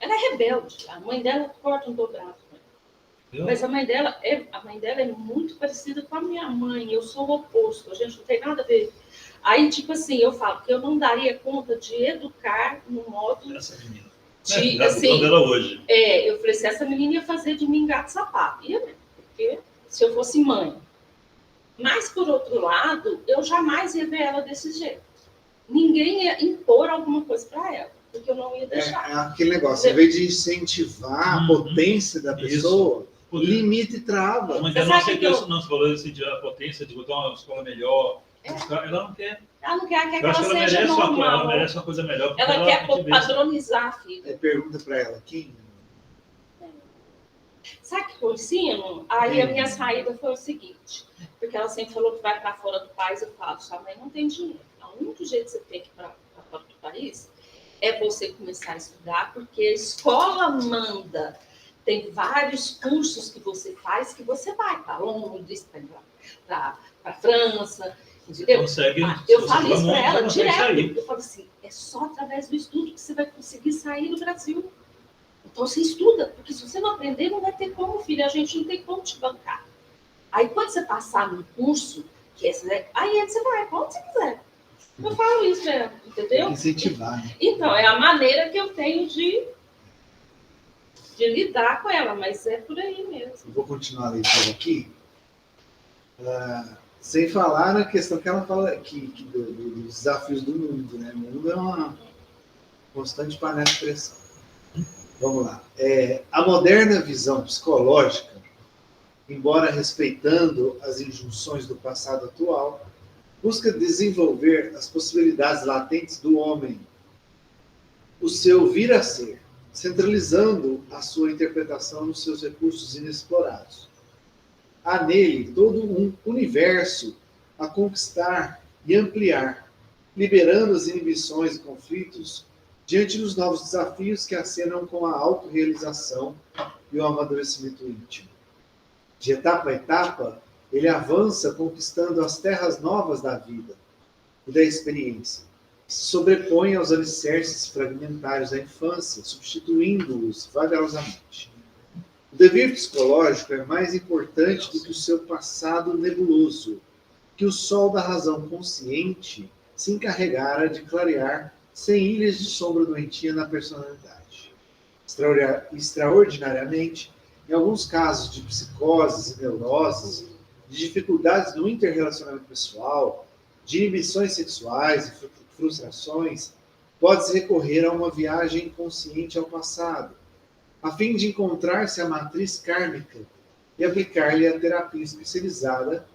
Speaker 6: Ela é rebelde. A mãe dela corta um dobrado.
Speaker 3: Entendeu?
Speaker 6: Mas a mãe dela é muito parecida com a minha mãe. Eu sou o oposto. A gente não tem nada a ver. Aí, tipo assim, eu falo que eu não daria conta de educar no modo
Speaker 3: Essa menina.
Speaker 6: de,
Speaker 3: A
Speaker 6: assim,
Speaker 3: visão dela hoje.
Speaker 6: eu falei assim, essa menina ia fazer de mim gato sapato. Ia mesmo, porque se eu fosse mãe. Mas, por outro lado, eu jamais ia ver ela desse jeito. Ninguém ia impor alguma coisa para ela, porque eu não ia
Speaker 1: É
Speaker 6: deixar.
Speaker 1: aquele negócio, em vez de incentivar a
Speaker 3: Uhum.
Speaker 1: potência da pessoa,
Speaker 3: Isso.
Speaker 1: limita e
Speaker 3: A
Speaker 1: trava.
Speaker 3: mãe
Speaker 6: Você
Speaker 3: dela não
Speaker 6: sabe que
Speaker 3: aceitou
Speaker 6: eu-
Speaker 3: isso, não. Você falou assim, de a potência de botar uma escola melhor, Ela não quer.
Speaker 6: Ela não quer que
Speaker 3: Eu acho
Speaker 6: ela
Speaker 3: que ela
Speaker 6: seja
Speaker 3: merece
Speaker 6: normal.
Speaker 3: ela merece uma coisa melhor. porque
Speaker 6: Ela quer
Speaker 3: tem que ver-
Speaker 6: padronizar a filha.
Speaker 1: Aí pergunta para ela, quem?
Speaker 6: Sabe o que eu ensino? Aí a minha saída foi o seguinte, porque ela sempre falou que vai para fora do país, eu falo, sua mãe não tem dinheiro. O único jeito que você tem que ir para fora do país é você começar a estudar, porque a escola manda. Tem vários cursos que você faz que você vai para Londres, para a França, entendeu?
Speaker 3: Consegue,
Speaker 6: Eu
Speaker 3: se
Speaker 6: falo
Speaker 3: você
Speaker 6: isso
Speaker 3: for
Speaker 6: para ela
Speaker 3: muito, você consegue
Speaker 6: direto.
Speaker 3: sair.
Speaker 6: Eu falo assim, é só através do estudo que você vai conseguir sair do Brasil. Então você estuda, porque se você não aprender, não vai ter como, filha. A gente não tem como te bancar. Aí quando você passar num curso, que é, aí você vai, quando você quiser. Eu falo isso mesmo,
Speaker 1: Tem
Speaker 6: entendeu?
Speaker 1: que incentivar, né?
Speaker 6: Então, é a maneira que eu tenho de lidar com ela, mas é por aí mesmo.
Speaker 1: Eu vou continuar a leitura aqui. Sem falar na questão que ela fala aqui, dos desafios do mundo, né? O mundo é uma constante panela de pressão. Vamos lá. A moderna visão psicológica, embora respeitando as injunções do passado atual, busca desenvolver as possibilidades latentes do homem, o seu vir a ser, centralizando a sua interpretação nos seus recursos inexplorados. Há nele todo um universo a conquistar e ampliar, liberando as inibições e conflitos diante dos novos desafios que acenam com a autorrealização e o amadurecimento íntimo. De etapa a etapa, ele avança conquistando as terras novas da vida e da experiência, que se sobrepõem aos alicerces fragmentários da infância, substituindo-os vagarosamente. O dever psicológico é mais importante do que o seu passado nebuloso, que o sol da razão consciente se encarregara de clarear sem ilhas de sombra doentia na personalidade. Extraordinariamente, em alguns casos de psicoses e neuroses, de dificuldades no interrelacionamento pessoal, de inibições sexuais e frustrações, pode-se recorrer a uma viagem consciente ao passado, a fim de encontrar-se a matriz kármica e aplicar-lhe a terapia especializada,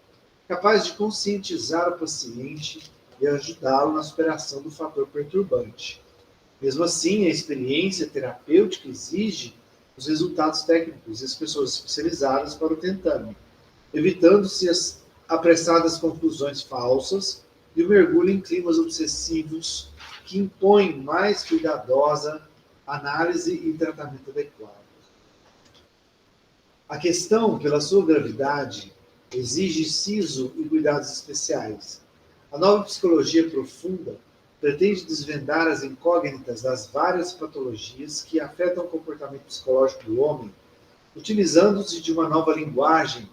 Speaker 1: capaz de conscientizar o paciente e ajudá-lo na superação do fator perturbante. Mesmo assim, a experiência terapêutica exige os resultados técnicos e as pessoas especializadas para o tentame, evitando-se as apressadas conclusões falsas e o mergulho em climas obsessivos que impõem mais cuidadosa análise e tratamento adequado. A questão, pela sua gravidade, exige siso e cuidados especiais. A nova psicologia profunda pretende desvendar as incógnitas das várias patologias que afetam o comportamento psicológico do homem, utilizando-se de uma nova linguagem,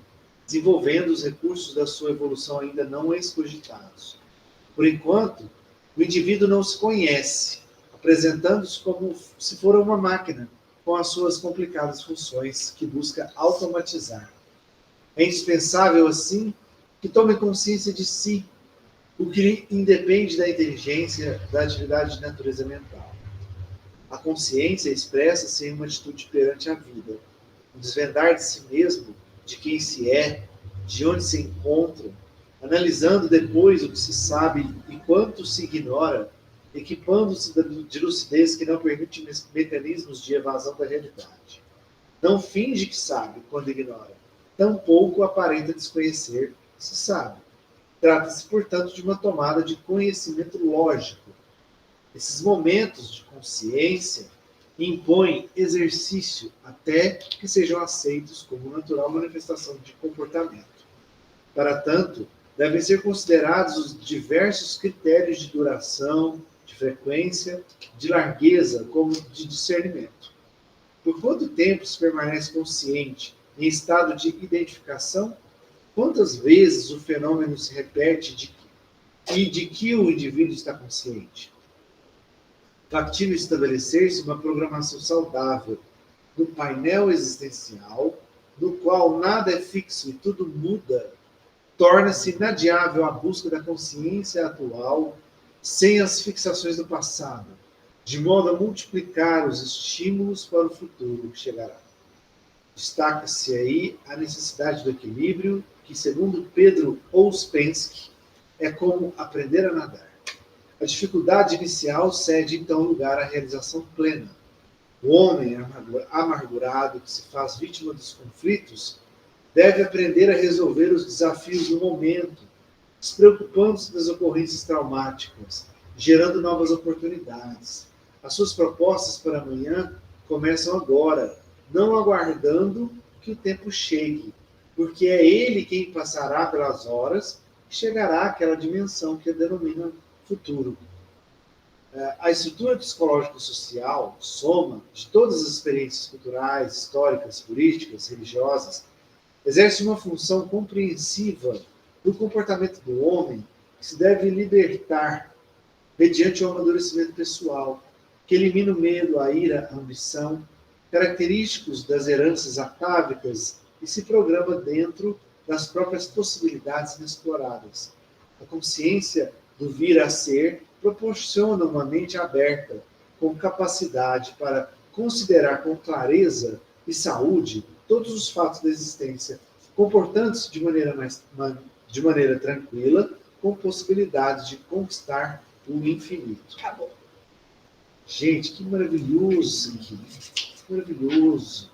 Speaker 1: desenvolvendo os recursos da sua evolução ainda não excogitados. Por enquanto, o indivíduo não se conhece, apresentando-se como se for uma máquina, com as suas complicadas funções que busca automatizar. É indispensável, assim, que tome consciência de si, o que independe da inteligência, da atividade de natureza mental. A consciência expressa-se em uma atitude perante a vida, um desvendar de si mesmo, de quem se é, de onde se encontra, analisando depois o que se sabe e quanto se ignora, equipando-se de lucidez que não permite mecanismos de evasão da realidade. Não finge que sabe quando ignora, tampouco aparenta desconhecer se sabe. Trata-se, portanto, de uma tomada de conhecimento lógico. Esses momentos de consciência impõem exercício até que sejam aceitos como natural manifestação de comportamento. Para tanto, devem ser considerados os diversos critérios de duração, de frequência, de largueza, como de discernimento. Por quanto tempo se permanece consciente em estado de identificação? Quantas vezes o fenômeno se repete de que o indivíduo está consciente? Factível estabelecer-se uma programação saudável do painel existencial, no qual nada é fixo e tudo muda, torna-se inadiável a busca da consciência atual sem as fixações do passado, de modo a multiplicar os estímulos para o futuro que chegará. Destaca-se aí a necessidade do equilíbrio que, segundo Pedro Ouspensky, é como aprender a nadar. A dificuldade inicial cede, então, lugar à realização plena. O homem amargurado, que se faz vítima dos conflitos, deve aprender a resolver os desafios do momento, despreocupando-se das ocorrências traumáticas, gerando novas oportunidades. As suas propostas para amanhã começam agora, não aguardando que o tempo chegue, porque é ele quem passará pelas horas e chegará àquela dimensão que denomina futuro. A estrutura psicológico-social, soma de todas as experiências culturais, históricas, políticas, religiosas, exerce uma função compreensiva do comportamento do homem que se deve libertar mediante o amadurecimento pessoal, que elimina o medo, a ira, a ambição, característicos das heranças atávicas e se programa dentro das próprias possibilidades inexploradas. A consciência do vir a ser proporciona uma mente aberta, com capacidade para considerar com clareza e saúde todos os fatos da existência, comportando-se de maneira tranquila, com possibilidade de conquistar o infinito.
Speaker 2: Acabou.
Speaker 1: Gente, que maravilhoso isso aqui. Que maravilhoso.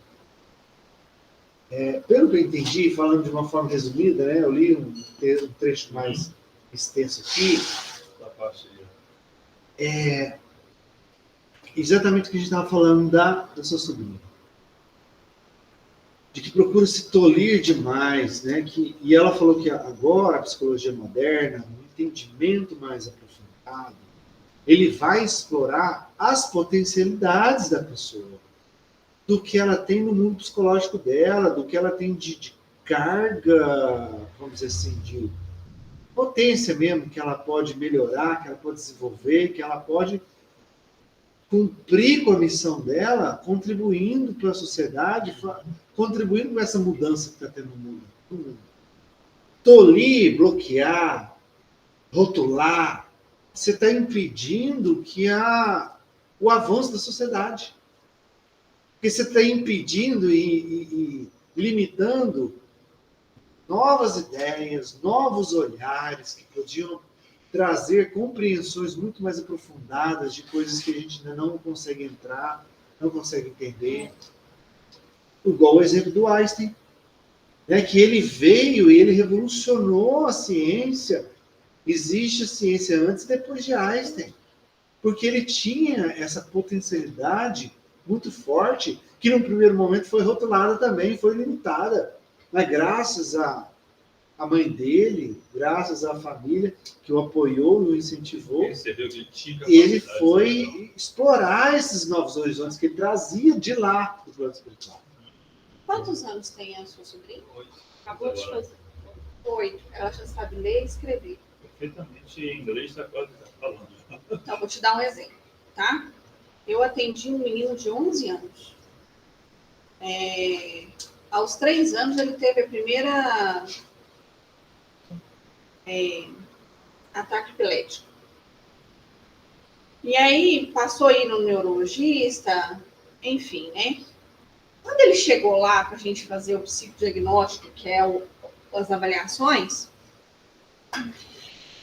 Speaker 1: Pelo que eu entendi, falando de uma forma resumida, né, eu li um trecho mais extenso aqui. Exatamente o que a gente estava falando da sua sobrinha. De que procura se tolir demais, né? E ela falou que agora a psicologia moderna, um entendimento mais aprofundado, ele vai explorar as potencialidades da pessoa, do que ela tem no mundo psicológico dela, do que ela tem de carga, vamos dizer assim, de potência mesmo, que ela pode melhorar, que ela pode desenvolver, que ela pode cumprir com a missão dela, contribuindo para a sociedade, contribuindo com essa mudança que está tendo no mundo. Tolir, bloquear, rotular, você está impedindo que o avanço da sociedade. Porque você está impedindo e limitando novas ideias, novos olhares que podiam trazer compreensões muito mais aprofundadas de coisas que a gente ainda não consegue entrar, não consegue entender. Igual o exemplo do Einstein, né, que ele veio e ele revolucionou a ciência. Existe a ciência antes e depois de Einstein, porque ele tinha essa potencialidade muito forte, que num primeiro momento foi rotulada também, foi limitada. Mas graças à mãe dele, graças à família que o apoiou e o incentivou, ele foi explorar esses novos horizontes que ele trazia de lá do plano espiritual.
Speaker 2: Quantos anos tem a sua sobrinha?
Speaker 6: 8. Acabou de fazer.
Speaker 2: 8. Ela já sabe ler e escrever.
Speaker 3: Perfeitamente em inglês, está quase falando.
Speaker 2: Então, vou te dar um exemplo, tá? Eu atendi um menino de 11 anos. Aos 3 anos, ele teve a primeira ataque epilético. E aí, passou a ir no neurologista, enfim, né? Quando ele chegou lá para a gente fazer o psicodiagnóstico, que é as avaliações,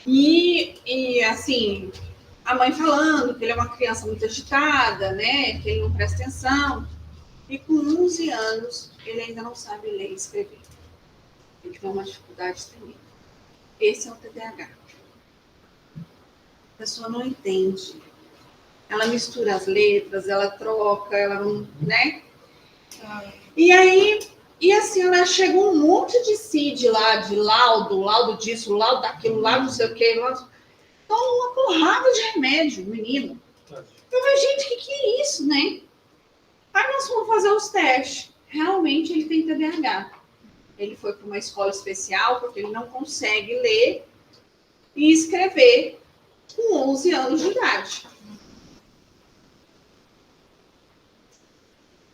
Speaker 2: e assim, a mãe falando que ele é uma criança muito agitada, né? Que ele não presta atenção. E com 11 anos, ele ainda não sabe ler e escrever. Ele tem uma dificuldade tremenda. Esse é o TDAH. A pessoa não entende. Ela mistura as letras, ela troca, ela não, né? E aí, assim, ela chegou um monte de CID lá, de laudo disso, laudo daquilo, laudo não sei o quê. Então, uma porrada de remédio, menino. Eu falei, gente, que é isso, né? Aí nós fomos fazer os testes. Realmente ele tem TDAH. Ele foi para uma escola especial porque ele não consegue ler e escrever com 11 anos de idade.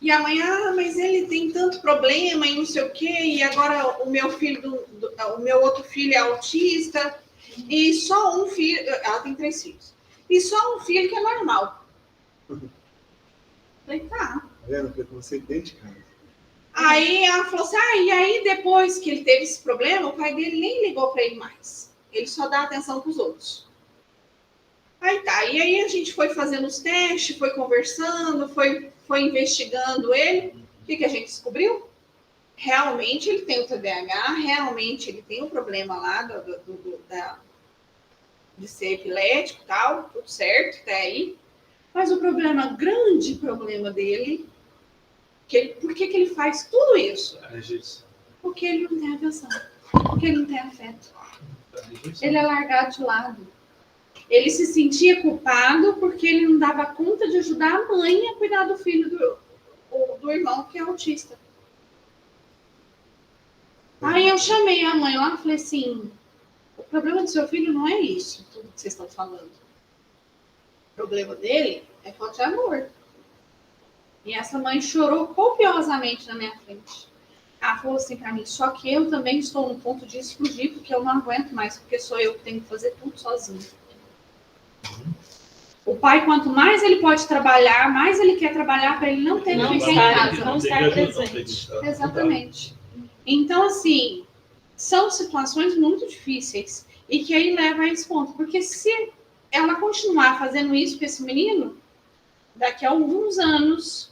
Speaker 2: E a mãe, mas ele tem tanto problema e não sei o quê, e agora o meu filho, o meu outro filho é autista, e só um filho, ela tem 3 filhos, e só um filho que é normal. Falei, tá.
Speaker 1: Vendo? Preconceito dentro de casa.
Speaker 2: Aí ela falou assim, e aí depois que ele teve esse problema, o pai dele nem ligou para ele mais. Ele só dá atenção para os outros. Aí tá, e aí a gente foi fazendo os testes, foi conversando, foi investigando ele. O que a gente descobriu? Realmente ele tem o TDAH, realmente ele tem um problema lá de ser epilético e tal, tudo certo até aí. Mas o grande problema dele, por que ele faz tudo isso? Porque ele não tem atenção, porque ele não tem afeto. Ele é largado de lado. Ele se sentia culpado porque ele não dava conta de ajudar a mãe a cuidar do filho do irmão que é autista. Aí eu chamei a mãe lá e falei assim, o problema do seu filho não é isso, tudo que vocês estão falando. O problema dele é falta de amor. E essa mãe chorou copiosamente na minha frente. Ela falou assim pra mim, só que eu também estou no ponto de explodir, porque eu não aguento mais, porque sou eu que tenho que fazer tudo sozinho. O pai, quanto mais ele pode trabalhar, mais ele quer trabalhar para ele não ter que ficar em casa.
Speaker 6: Não estar presente.
Speaker 2: Exatamente. Então, assim, são situações muito difíceis e que aí leva a esse ponto. Porque se ela continuar fazendo isso com esse menino, daqui a alguns anos,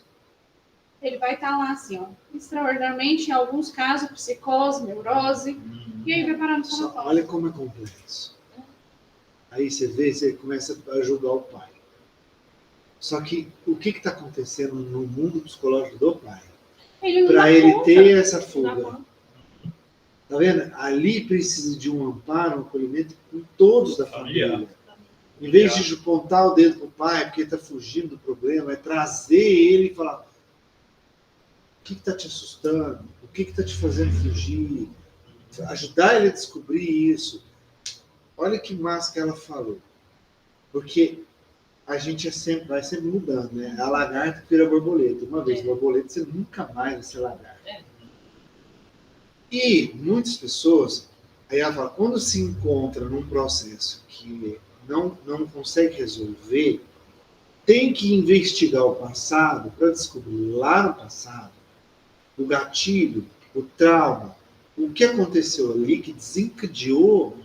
Speaker 2: ele vai estar lá assim, ó, extraordinariamente, em alguns casos, psicose, neurose, e aí vai parar no sanatório.
Speaker 1: Olha como é complexo. Aí você vê, você começa a julgar o pai. Só que o que está acontecendo no mundo psicológico do pai? Para ele ter essa fuga. Tá vendo? Ali precisa de um amparo, um acolhimento com todos da família. Em vez de apontar o dedo para o pai, porque está fugindo do problema, é trazer ele e falar: o que está te assustando? O que está te fazendo fugir? Ajudar ele a descobrir isso. Olha que massa que ela falou. Porque a gente vai sempre mudando, né? A lagarta vira borboleta. Uma vez borboleta, você nunca mais vai ser lagarta. E muitas pessoas, aí ela fala, quando se encontra num processo que não consegue resolver, tem que investigar o passado para descobrir lá no passado o gatilho, o trauma, o que aconteceu ali que desencadeou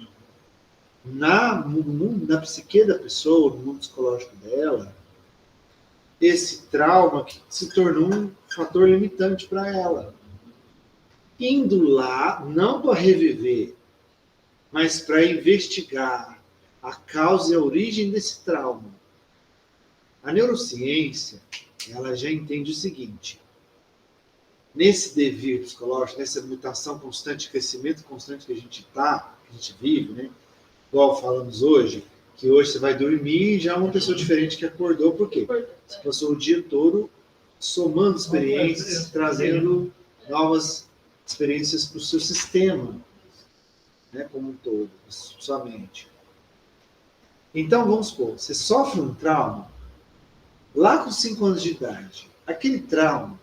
Speaker 1: na psique da pessoa, no mundo psicológico dela, esse trauma que se tornou um fator limitante para ela. Indo lá, não para reviver, mas para investigar a causa e a origem desse trauma. A neurociência, ela já entende o seguinte: nesse devir psicológico, nessa mutação constante, crescimento constante que a gente vive, né? Igual falamos hoje, que hoje você vai dormir e já é uma pessoa diferente que acordou. Por quê? Você passou o dia todo somando experiências, trazendo novas experiências para o seu sistema, né, como um todo, sua mente. Então, vamos supor, você sofre um trauma lá com 5 anos de idade. Aquele trauma,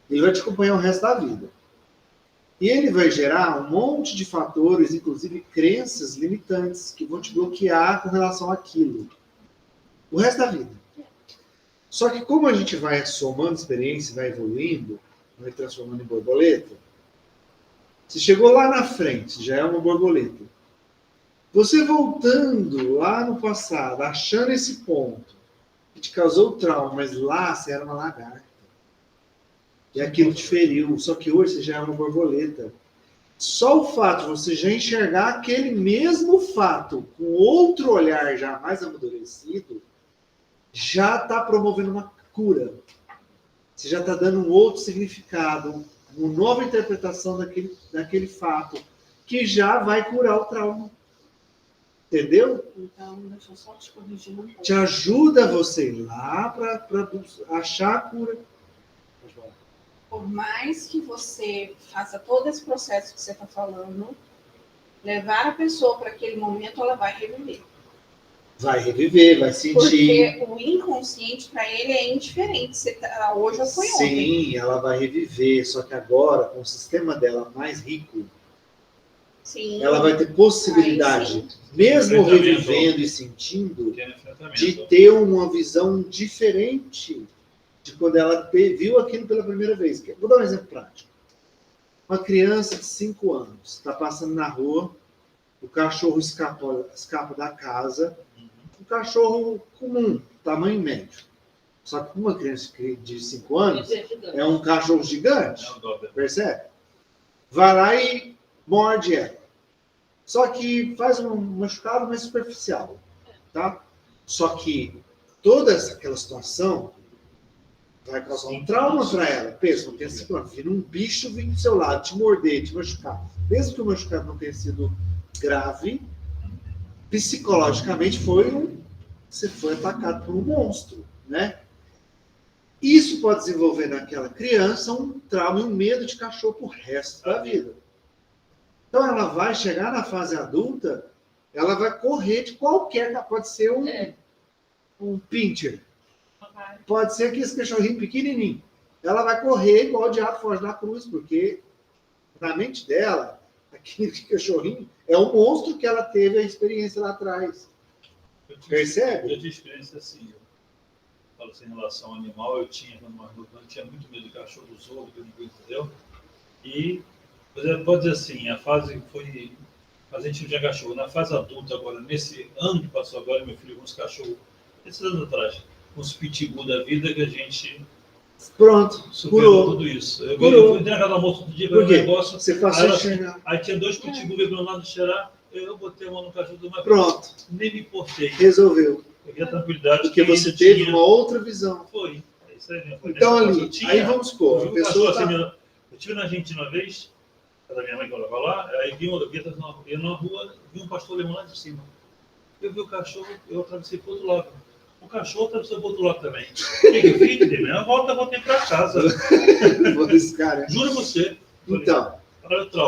Speaker 1: ele vai te acompanhar o resto da vida. E ele vai gerar um monte de fatores, inclusive crenças limitantes, que vão te bloquear com relação àquilo. O resto da vida. Só que como a gente vai somando experiência, vai evoluindo, vai transformando em borboleta, você chegou lá na frente, já é uma borboleta. Você voltando lá no passado, achando esse ponto, que te causou trauma, mas lá você era uma lagarta. E aquilo te feriu, só que hoje você já é uma borboleta. Só o fato de você já enxergar aquele mesmo fato com outro olhar já mais amadurecido, já está promovendo uma cura. Você já está dando um outro significado, uma nova interpretação daquele fato, que já vai curar o trauma. Entendeu?
Speaker 2: Então, deixa eu só te corrigir um pouco.
Speaker 1: Te ajuda você ir lá para achar a cura.
Speaker 2: Por mais que você faça todo esse processo que você está falando, levar a pessoa para aquele momento, ela vai reviver.
Speaker 1: Vai reviver, vai sentir.
Speaker 2: Porque o inconsciente, para ele, é indiferente. Hoje ou foi ontem.
Speaker 1: Sim, ela vai reviver, só que agora, com o sistema dela mais rico,
Speaker 2: Sim.
Speaker 1: Ela vai ter possibilidade, mesmo revivendo e sentindo, de ter uma visão diferente de quando ela viu aquilo pela primeira vez. Vou dar um exemplo prático. Uma criança de 5 anos está passando na rua O cachorro escapa da casa, um cachorro comum, tamanho médio. Só que uma criança de 5 anos é um cachorro gigante, percebe? Vai lá e morde ela. Só que faz um machucado mais superficial, tá? Só que toda aquela situação vai causar um trauma para ela. Pensa, não tem assim, vir um bicho vir do seu lado, te morder, te machucar. Mesmo que o machucado não tenha sido grave, psicologicamente você foi atacado por um monstro, né? Isso pode desenvolver naquela criança um trauma e um medo de cachorro pro resto da vida. Então ela vai chegar na fase adulta, ela vai correr de qualquer, pode ser um pincher, pode ser aquele cachorrinho pequenininho. Ela vai correr igual o diabo foge da cruz, porque na mente dela, aquele cachorrinho é um monstro que ela teve a experiência lá atrás. Percebe?
Speaker 3: Eu tive experiência assim. Eu falo assim, em relação ao animal, eu tinha muito medo de cachorro dos outros, entendeu? E pode dizer assim, a fase foi. A gente não tinha cachorro. Na fase adulta, agora, nesse ano que passou agora, meu filho com uns cachorros, esses anos atrás, uns pitbull da vida que a gente.
Speaker 1: Pronto,
Speaker 3: superou tudo isso. Eu fui na casa da moça outro dia para um negócio.
Speaker 1: Você passou a cheirar.
Speaker 3: Aí tinha 2 pitbull veio para um lado de cheirar, eu botei a mão no cachorro do mais.
Speaker 1: Pronto.
Speaker 3: Nem me importei.
Speaker 1: Resolveu.
Speaker 3: Peguei a tranquilidade.
Speaker 1: Porque você teve uma outra visão.
Speaker 3: Foi. É isso aí, foi
Speaker 1: então ali, aí vamos supor, a pessoa
Speaker 3: assim, eu estive na Argentina uma vez, da minha mãe que eu lá, aí ia na rua, vi um pastor alemão lá de cima. Eu vi o cachorro, eu atravessei para o outro lado. O cachorro atravessou para o outro lado também. O que eu fiz? Eu voltei para casa.
Speaker 1: Esse cara.
Speaker 3: Juro você.
Speaker 1: Então,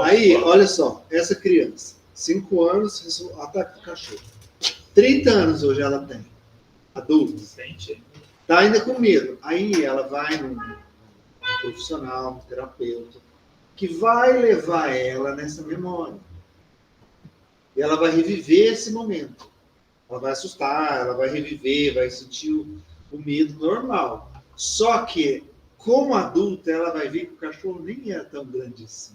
Speaker 1: aí, olha só, essa criança, 5 anos, ataque do cachorro. 30 anos hoje ela tem, adulta. Está ainda com medo. Aí ela vai num profissional, um terapeuta, que vai levar ela nessa memória. E ela vai reviver esse momento. Ela vai assustar, ela vai reviver, vai sentir o medo normal. Só que, como adulta, ela vai ver que o cachorro nem era tão grande assim.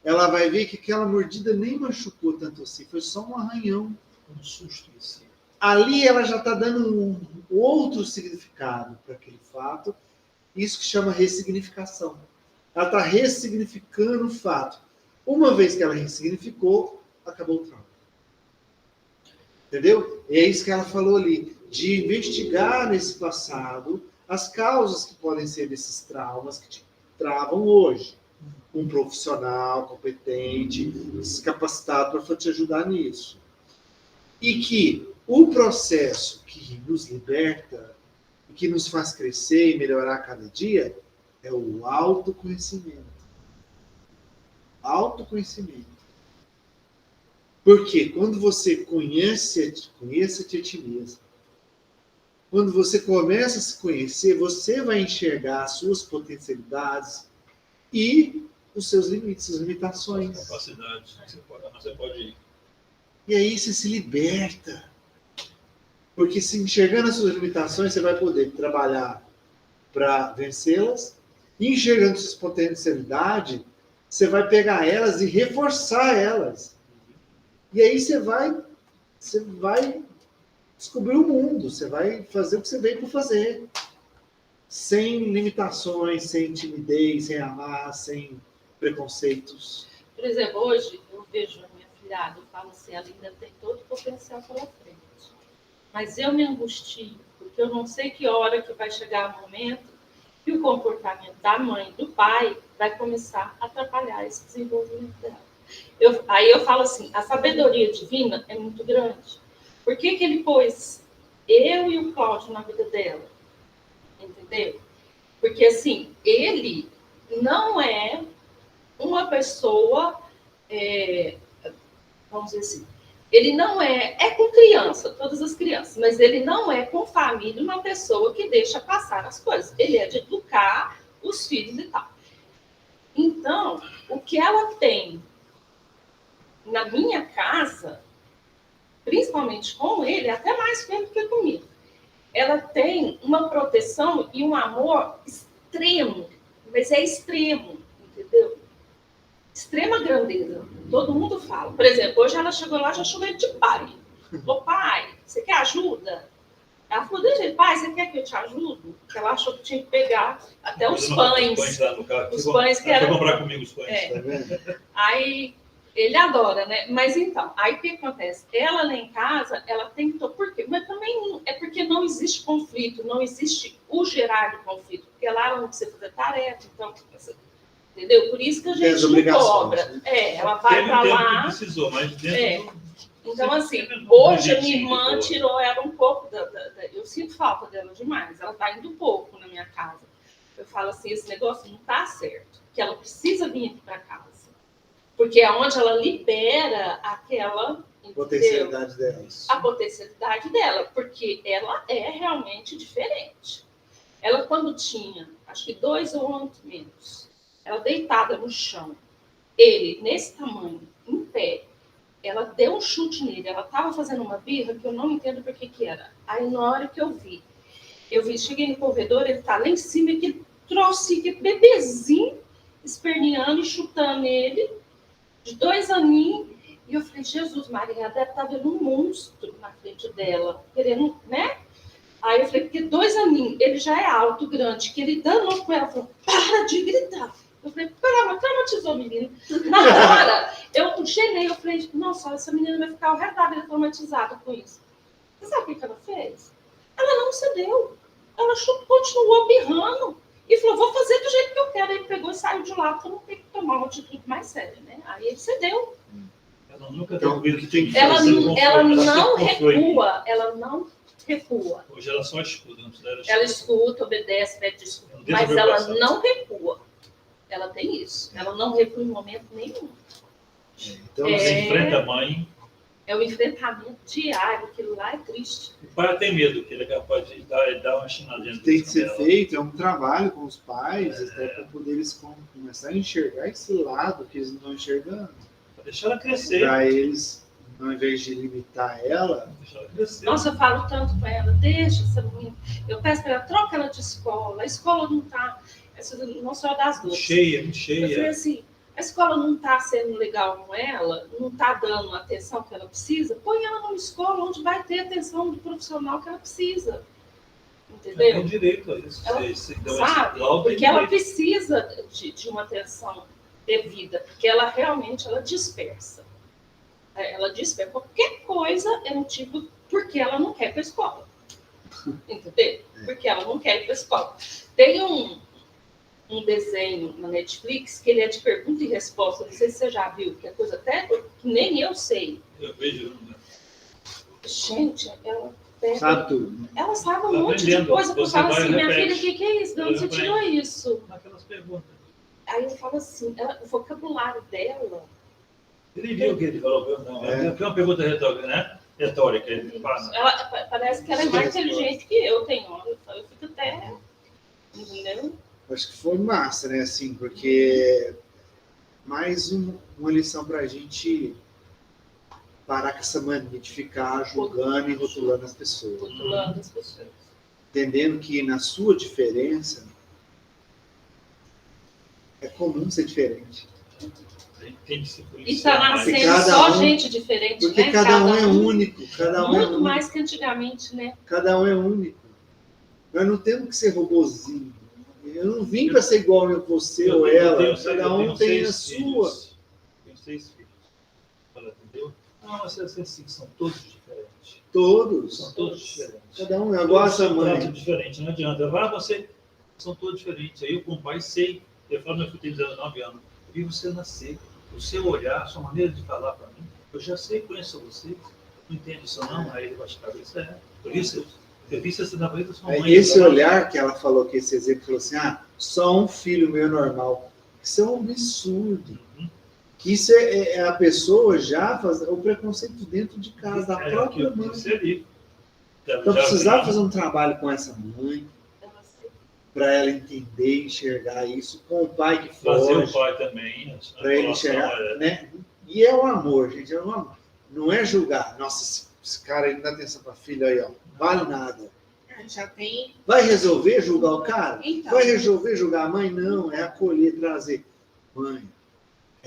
Speaker 1: Ela vai ver que aquela mordida nem machucou tanto assim, foi só um arranhão.
Speaker 3: Um susto em si.
Speaker 1: Ali ela já está dando um outro significado para aquele fato, isso que chama ressignificação. Ela está ressignificando o fato. Uma vez que ela ressignificou, acabou o trauma. Entendeu? E é isso que ela falou ali, de investigar nesse passado as causas que podem ser desses traumas que te travam hoje. Um profissional competente, capacitado para te ajudar nisso. E que o processo que nos liberta, que nos faz crescer e melhorar a cada dia, é o autoconhecimento. Autoconhecimento. Porque quando você conhece-te a ti mesmo, quando você começa a se conhecer, você vai enxergar as suas potencialidades e os seus limites, as limitações.
Speaker 3: Capacidade, você pode ir.
Speaker 1: E aí você se liberta. Porque se enxergando as suas limitações, você vai poder trabalhar para vencê-las. E enxergando suas potencialidades, você vai pegar elas e reforçar elas. E aí você vai descobrir o mundo. Você vai fazer o que você veio para fazer. Sem limitações, sem timidez, sem amar, sem preconceitos.
Speaker 6: Por exemplo, hoje eu vejo a minha filhada, eu falo assim, ela ainda tem todo o potencial pela frente. Mas eu me angustio, porque eu não sei que hora que vai chegar o momento que o comportamento da mãe e do pai vai começar a atrapalhar esse desenvolvimento dela. Aí eu falo assim, a sabedoria divina é muito grande. Por que ele pôs eu e o Cláudio na vida dela? Entendeu? Porque assim, ele não é uma pessoa, vamos dizer assim, ele não é com criança, todas as crianças, mas ele não é com família uma pessoa que deixa passar as coisas. Ele é de educar os filhos e tal. Então, o que ela tem na minha casa, principalmente com ele, até mais com ele do que comigo, ela tem uma proteção e um amor extremo, mas é extremo, entendeu? extrema grandeza. Todo mundo fala. Por exemplo, hoje ela chegou lá, já chamou ele de pai. Ô pai, você quer ajuda? Ela falou, deixa ele, pai, você quer que eu te ajude? Porque ela achou que tinha que pegar até os pães.
Speaker 3: Lá no carro.
Speaker 6: Os pães que
Speaker 3: Foi
Speaker 6: eram...
Speaker 3: comprar comigo os pães.
Speaker 6: É.
Speaker 1: Tá vendo?
Speaker 6: Aí ele adora, né? Mas então, aí o que acontece? Ela lá em casa, ela tentou, por quê? Mas também é porque não existe conflito, não existe o gerar do conflito, porque lá ela não precisa fazer tarefa, então, entendeu? Por isso que a
Speaker 1: Tem as
Speaker 6: gente não
Speaker 1: obrigações,
Speaker 6: cobra.
Speaker 1: né?
Speaker 6: É, ela vai
Speaker 3: Teve
Speaker 6: pra
Speaker 3: um tempo que
Speaker 6: lá.
Speaker 3: precisou, mas dentro
Speaker 6: É.
Speaker 3: do...
Speaker 6: Então, assim,
Speaker 3: Sempre
Speaker 6: hoje a minha
Speaker 3: jeitinho de
Speaker 6: irmã
Speaker 3: boa.
Speaker 6: tirou ela um pouco eu sinto falta dela demais. Ela tá indo pouco na minha casa. Eu falo assim, esse negócio não tá certo, que ela precisa vir aqui para casa. Porque é onde ela libera aquela, entendeu?
Speaker 1: Potencialidade delas.
Speaker 6: A potencialidade dela, porque ela é realmente diferente. Ela, quando tinha, acho que 2 ou 8 meses, ela deitada no chão, ele, nesse tamanho, em pé, ela deu um chute nele, ela estava fazendo uma birra que eu não entendo por que era. Aí, na hora que eu vi, cheguei no corredor, ele tá lá em cima, que trouxe que bebezinho, esperneando e chutando ele, de 2 aninhos, e eu falei, Jesus Maria, ela deve estar vendo um monstro na frente dela, querendo, né? Aí eu falei, porque 2 aninhos, ele já é alto, grande, que ele danou com ela, falou, para de gritar. Eu falei, caramba, traumatizou o menino. Na hora, eu gelei, eu falei, nossa, essa menina vai ficar o resto da vida traumatizada com isso. Você sabe o que ela fez? Ela não cedeu. Ela continuou birrando e falou, vou fazer do jeito que eu quero. Aí pegou e saiu de lá, para não ter que tomar uma atitude mais séria, né? Aí ele cedeu.
Speaker 3: Ela nunca
Speaker 1: Então,
Speaker 3: teve
Speaker 1: tem que
Speaker 6: Ela
Speaker 1: fazer.
Speaker 6: não recua, ela não recua.
Speaker 3: Hoje ela só escuta, não precisa
Speaker 6: Ela escuta, obedece, pede desculpa,
Speaker 3: Não tem
Speaker 6: mas ela
Speaker 3: preocupação.
Speaker 6: não recua. Ela tem isso. Ela não recua em momento nenhum.
Speaker 1: Então,
Speaker 6: É.
Speaker 3: Você enfrenta a mãe.
Speaker 6: É o enfrentamento diário, aquilo lá é triste.
Speaker 3: O pai tem medo que ele é capaz de dar uma chinadinha.
Speaker 1: tem que ser feito, é um trabalho com os pais, até para poder eles começar a enxergar esse lado que eles não estão enxergando.
Speaker 3: Deixa ela crescer.
Speaker 1: Para eles, ao invés de limitar ela,
Speaker 3: Deixa ela crescer.
Speaker 6: Nossa, eu falo tanto para ela, deixa essa menina. Eu peço para ela, troca ela de escola. A escola não está... Não só das duas.
Speaker 3: Cheia, muito
Speaker 6: Eu falei
Speaker 3: cheia.
Speaker 6: assim, a escola não está sendo legal com ela, não está dando a atenção que ela precisa, põe ela numa escola onde vai ter a atenção do profissional que ela precisa.
Speaker 3: Ela tem
Speaker 6: Entendeu?
Speaker 3: direito a isso.
Speaker 6: Ela,
Speaker 3: Você deu
Speaker 6: sabe?
Speaker 3: esse
Speaker 6: Porque ela precisa de uma atenção devida, porque ela realmente ela dispersa. Ela dispersa. Qualquer coisa é motivo porque ela não quer ir para a escola. Entendeu? Porque ela não quer ir para a escola. Tem um desenho na Netflix que ele é de pergunta e resposta. Não sei se você já viu, que é coisa até que nem eu sei.
Speaker 3: Eu vejo. Né?
Speaker 6: Gente, ela pega...
Speaker 1: sabe tudo.
Speaker 6: Ela sabe um
Speaker 3: Tá
Speaker 6: monte de
Speaker 3: aprendendo.
Speaker 6: coisa. Eu
Speaker 3: Você
Speaker 6: falo
Speaker 3: vai
Speaker 6: assim,
Speaker 3: e
Speaker 6: minha
Speaker 3: repete.
Speaker 6: filha, o que é isso? De onde você
Speaker 3: Aprende.
Speaker 6: tirou isso?
Speaker 3: Naquelas perguntas.
Speaker 6: Aí eu falo assim, o vocabulário dela...
Speaker 3: Ele viu o que ele falou? Não, é uma pergunta retórica, né? Retórica. Ele fala.
Speaker 6: Ela, parece que ela é mais inteligente que eu, tem hora. Eu fico até... Entendeu?
Speaker 1: Acho que foi massa, né? Assim, porque mais uma lição para a gente parar com essa mania de ficar julgando e rotulando as pessoas.
Speaker 6: Rotulando as pessoas.
Speaker 1: Entendendo que na sua diferença é comum ser diferente.
Speaker 3: Tem que se
Speaker 6: E está
Speaker 3: policiar
Speaker 6: nascendo
Speaker 1: Cada
Speaker 6: só
Speaker 1: um-
Speaker 6: gente diferente,
Speaker 1: Porque
Speaker 6: né?
Speaker 1: cada um é único. Cada um é
Speaker 6: Muito
Speaker 1: único.
Speaker 6: mais que antigamente, né?
Speaker 1: Cada um é único. Nós não temos que ser robozinho. Eu não vim para ser igual a você ou ela. Cada um tem a sua.
Speaker 3: Tenho 6 filhos. Fala, entendeu? Não, mas assim, são todos diferentes.
Speaker 1: Todos.
Speaker 3: São todos diferentes.
Speaker 1: Cada um é igual a
Speaker 3: Todos
Speaker 1: sua
Speaker 3: são trato
Speaker 1: mãe.
Speaker 3: diferente, não adianta. Vai você, são todos diferentes. Aí eu, como pai, sei. Eu falo, meu filho tem 19 anos. Eu vi você nascer. O seu olhar, a sua maneira de falar para mim, eu já sei, conheço você. Não entende isso não? Aí ele baixa a cabeça. Por isso, eu vi você na frente da sua mãe.
Speaker 1: Esse olhar que ela falou, que esse exemplo falou assim, só um filho meu normal. Isso é um absurdo. Isso é a pessoa já fazer o preconceito dentro de casa, da própria mãe. Então precisava fazer um trabalho com essa mãe, para ela entender, enxergar isso, com o pai que
Speaker 3: fazer o
Speaker 1: foge,
Speaker 3: pai também.
Speaker 1: para ele enxergar, né? E é o amor, gente, é o amor. Não é julgar. Nossa, esse cara aí não dá atenção para a filha aí, ó. Vale nada.
Speaker 2: Já tem.
Speaker 1: Vai resolver julgar o cara?
Speaker 2: Então.
Speaker 1: Vai resolver julgar a mãe? Não, é acolher, trazer. Mãe,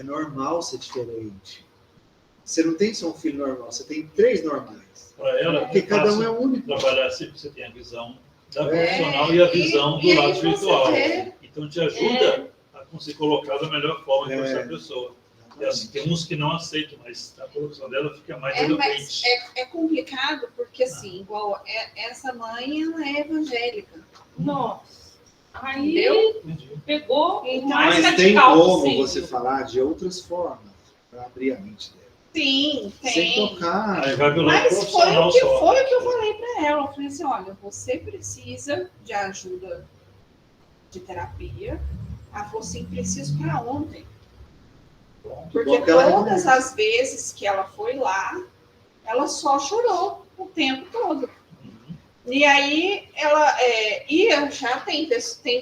Speaker 1: É normal ser diferente. Você não tem só um filho normal, você tem 3 normais.
Speaker 3: Para ela,
Speaker 1: Porque cada um é único.
Speaker 3: trabalhar assim, porque você tem a visão da
Speaker 1: É.
Speaker 3: profissional e a visão do
Speaker 2: E
Speaker 3: lado
Speaker 2: aí você
Speaker 3: espiritual.
Speaker 2: vê.
Speaker 3: Então te ajuda a se colocar da melhor forma com
Speaker 1: É.
Speaker 3: essa pessoa. E assim, tem uns que não aceitam, mas a colocação dela fica mais
Speaker 2: Mas
Speaker 3: eloquente.
Speaker 2: é complicado, porque assim, igual essa mãe, ela é evangélica.
Speaker 6: Nossa. Aí
Speaker 2: Entendeu?
Speaker 3: Entendi.
Speaker 6: pegou o
Speaker 2: Então,
Speaker 6: mais
Speaker 1: Mas tem
Speaker 6: radical
Speaker 1: como
Speaker 6: possível.
Speaker 1: você falar de outras formas para abrir a mente dela.
Speaker 2: Sim,
Speaker 1: Sem
Speaker 2: tem.
Speaker 1: tocar.
Speaker 3: Aí vai pelo
Speaker 2: Mas foi
Speaker 3: profissional
Speaker 2: o que
Speaker 3: só.
Speaker 2: eu falei para ela. Eu falei assim, olha, você precisa de ajuda de terapia. Ela falou assim, preciso para ontem. Porque
Speaker 1: Bom que ela
Speaker 2: todas
Speaker 1: reconhece.
Speaker 2: as vezes que ela foi lá, ela só chorou o tempo todo.
Speaker 3: Uhum.
Speaker 2: E aí ela já tem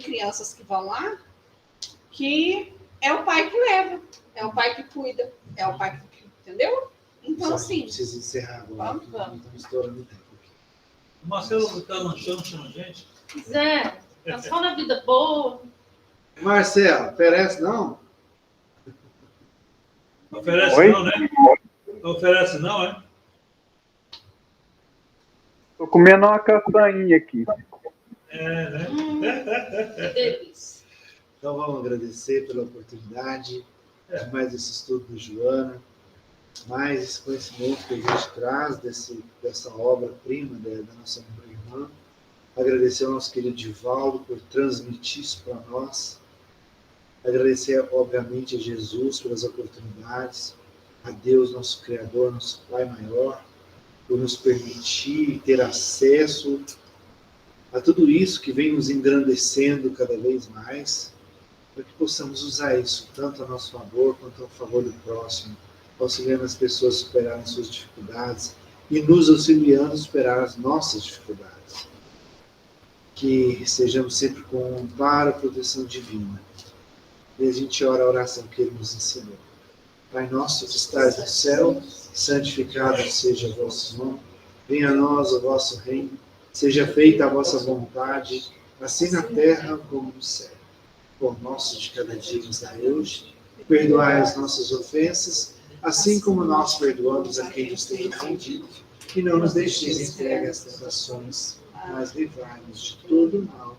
Speaker 2: crianças que vão lá que é o pai que leva, é o pai que cuida, é o pai que, entendeu? Então
Speaker 1: Só
Speaker 2: assim,
Speaker 1: precisa encerrar agora.
Speaker 2: Vamos.
Speaker 1: Estamos estourando o tempo aqui.
Speaker 3: O Marcelo está lanchando, chama a gente.
Speaker 6: Zé, tá só na vida boa.
Speaker 1: Marcelo, oferece não?
Speaker 3: Oferece
Speaker 4: Oi?
Speaker 3: não, né? Oferece não, é?
Speaker 4: Tô comendo uma castanhinha aqui.
Speaker 3: É, né?
Speaker 6: Que delícia.
Speaker 1: Então vamos agradecer pela oportunidade de mais esse estudo da Joana, mais esse conhecimento que a gente traz dessa obra-prima da nossa irmã. Agradecer ao nosso querido Divaldo por transmitir isso para nós. Agradecer, obviamente, a Jesus pelas oportunidades, a Deus, nosso Criador, nosso Pai maior, por nos permitir ter acesso a tudo isso que vem nos engrandecendo cada vez mais, para que possamos usar isso tanto a nosso favor quanto a favor do próximo, auxiliando as pessoas a superarem suas dificuldades e nos auxiliando a superar as nossas dificuldades. Que sejamos sempre com um amparo e proteção divina. E a gente ora a oração que Ele nos ensinou. Pai nosso que estás no céu, santificado seja o vosso nome. Venha a nós o vosso reino. Seja feita a vossa vontade, assim na terra como no céu. O pão nosso de cada dia nos dai hoje. Perdoai as nossas ofensas, assim como nós perdoamos a quem nos tem ofendido. E não nos deixeis entregue às tentações, mas livrai-nos de todo o mal.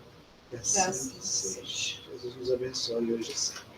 Speaker 1: Que assim seja. Jesus nos abençoe hoje e sempre.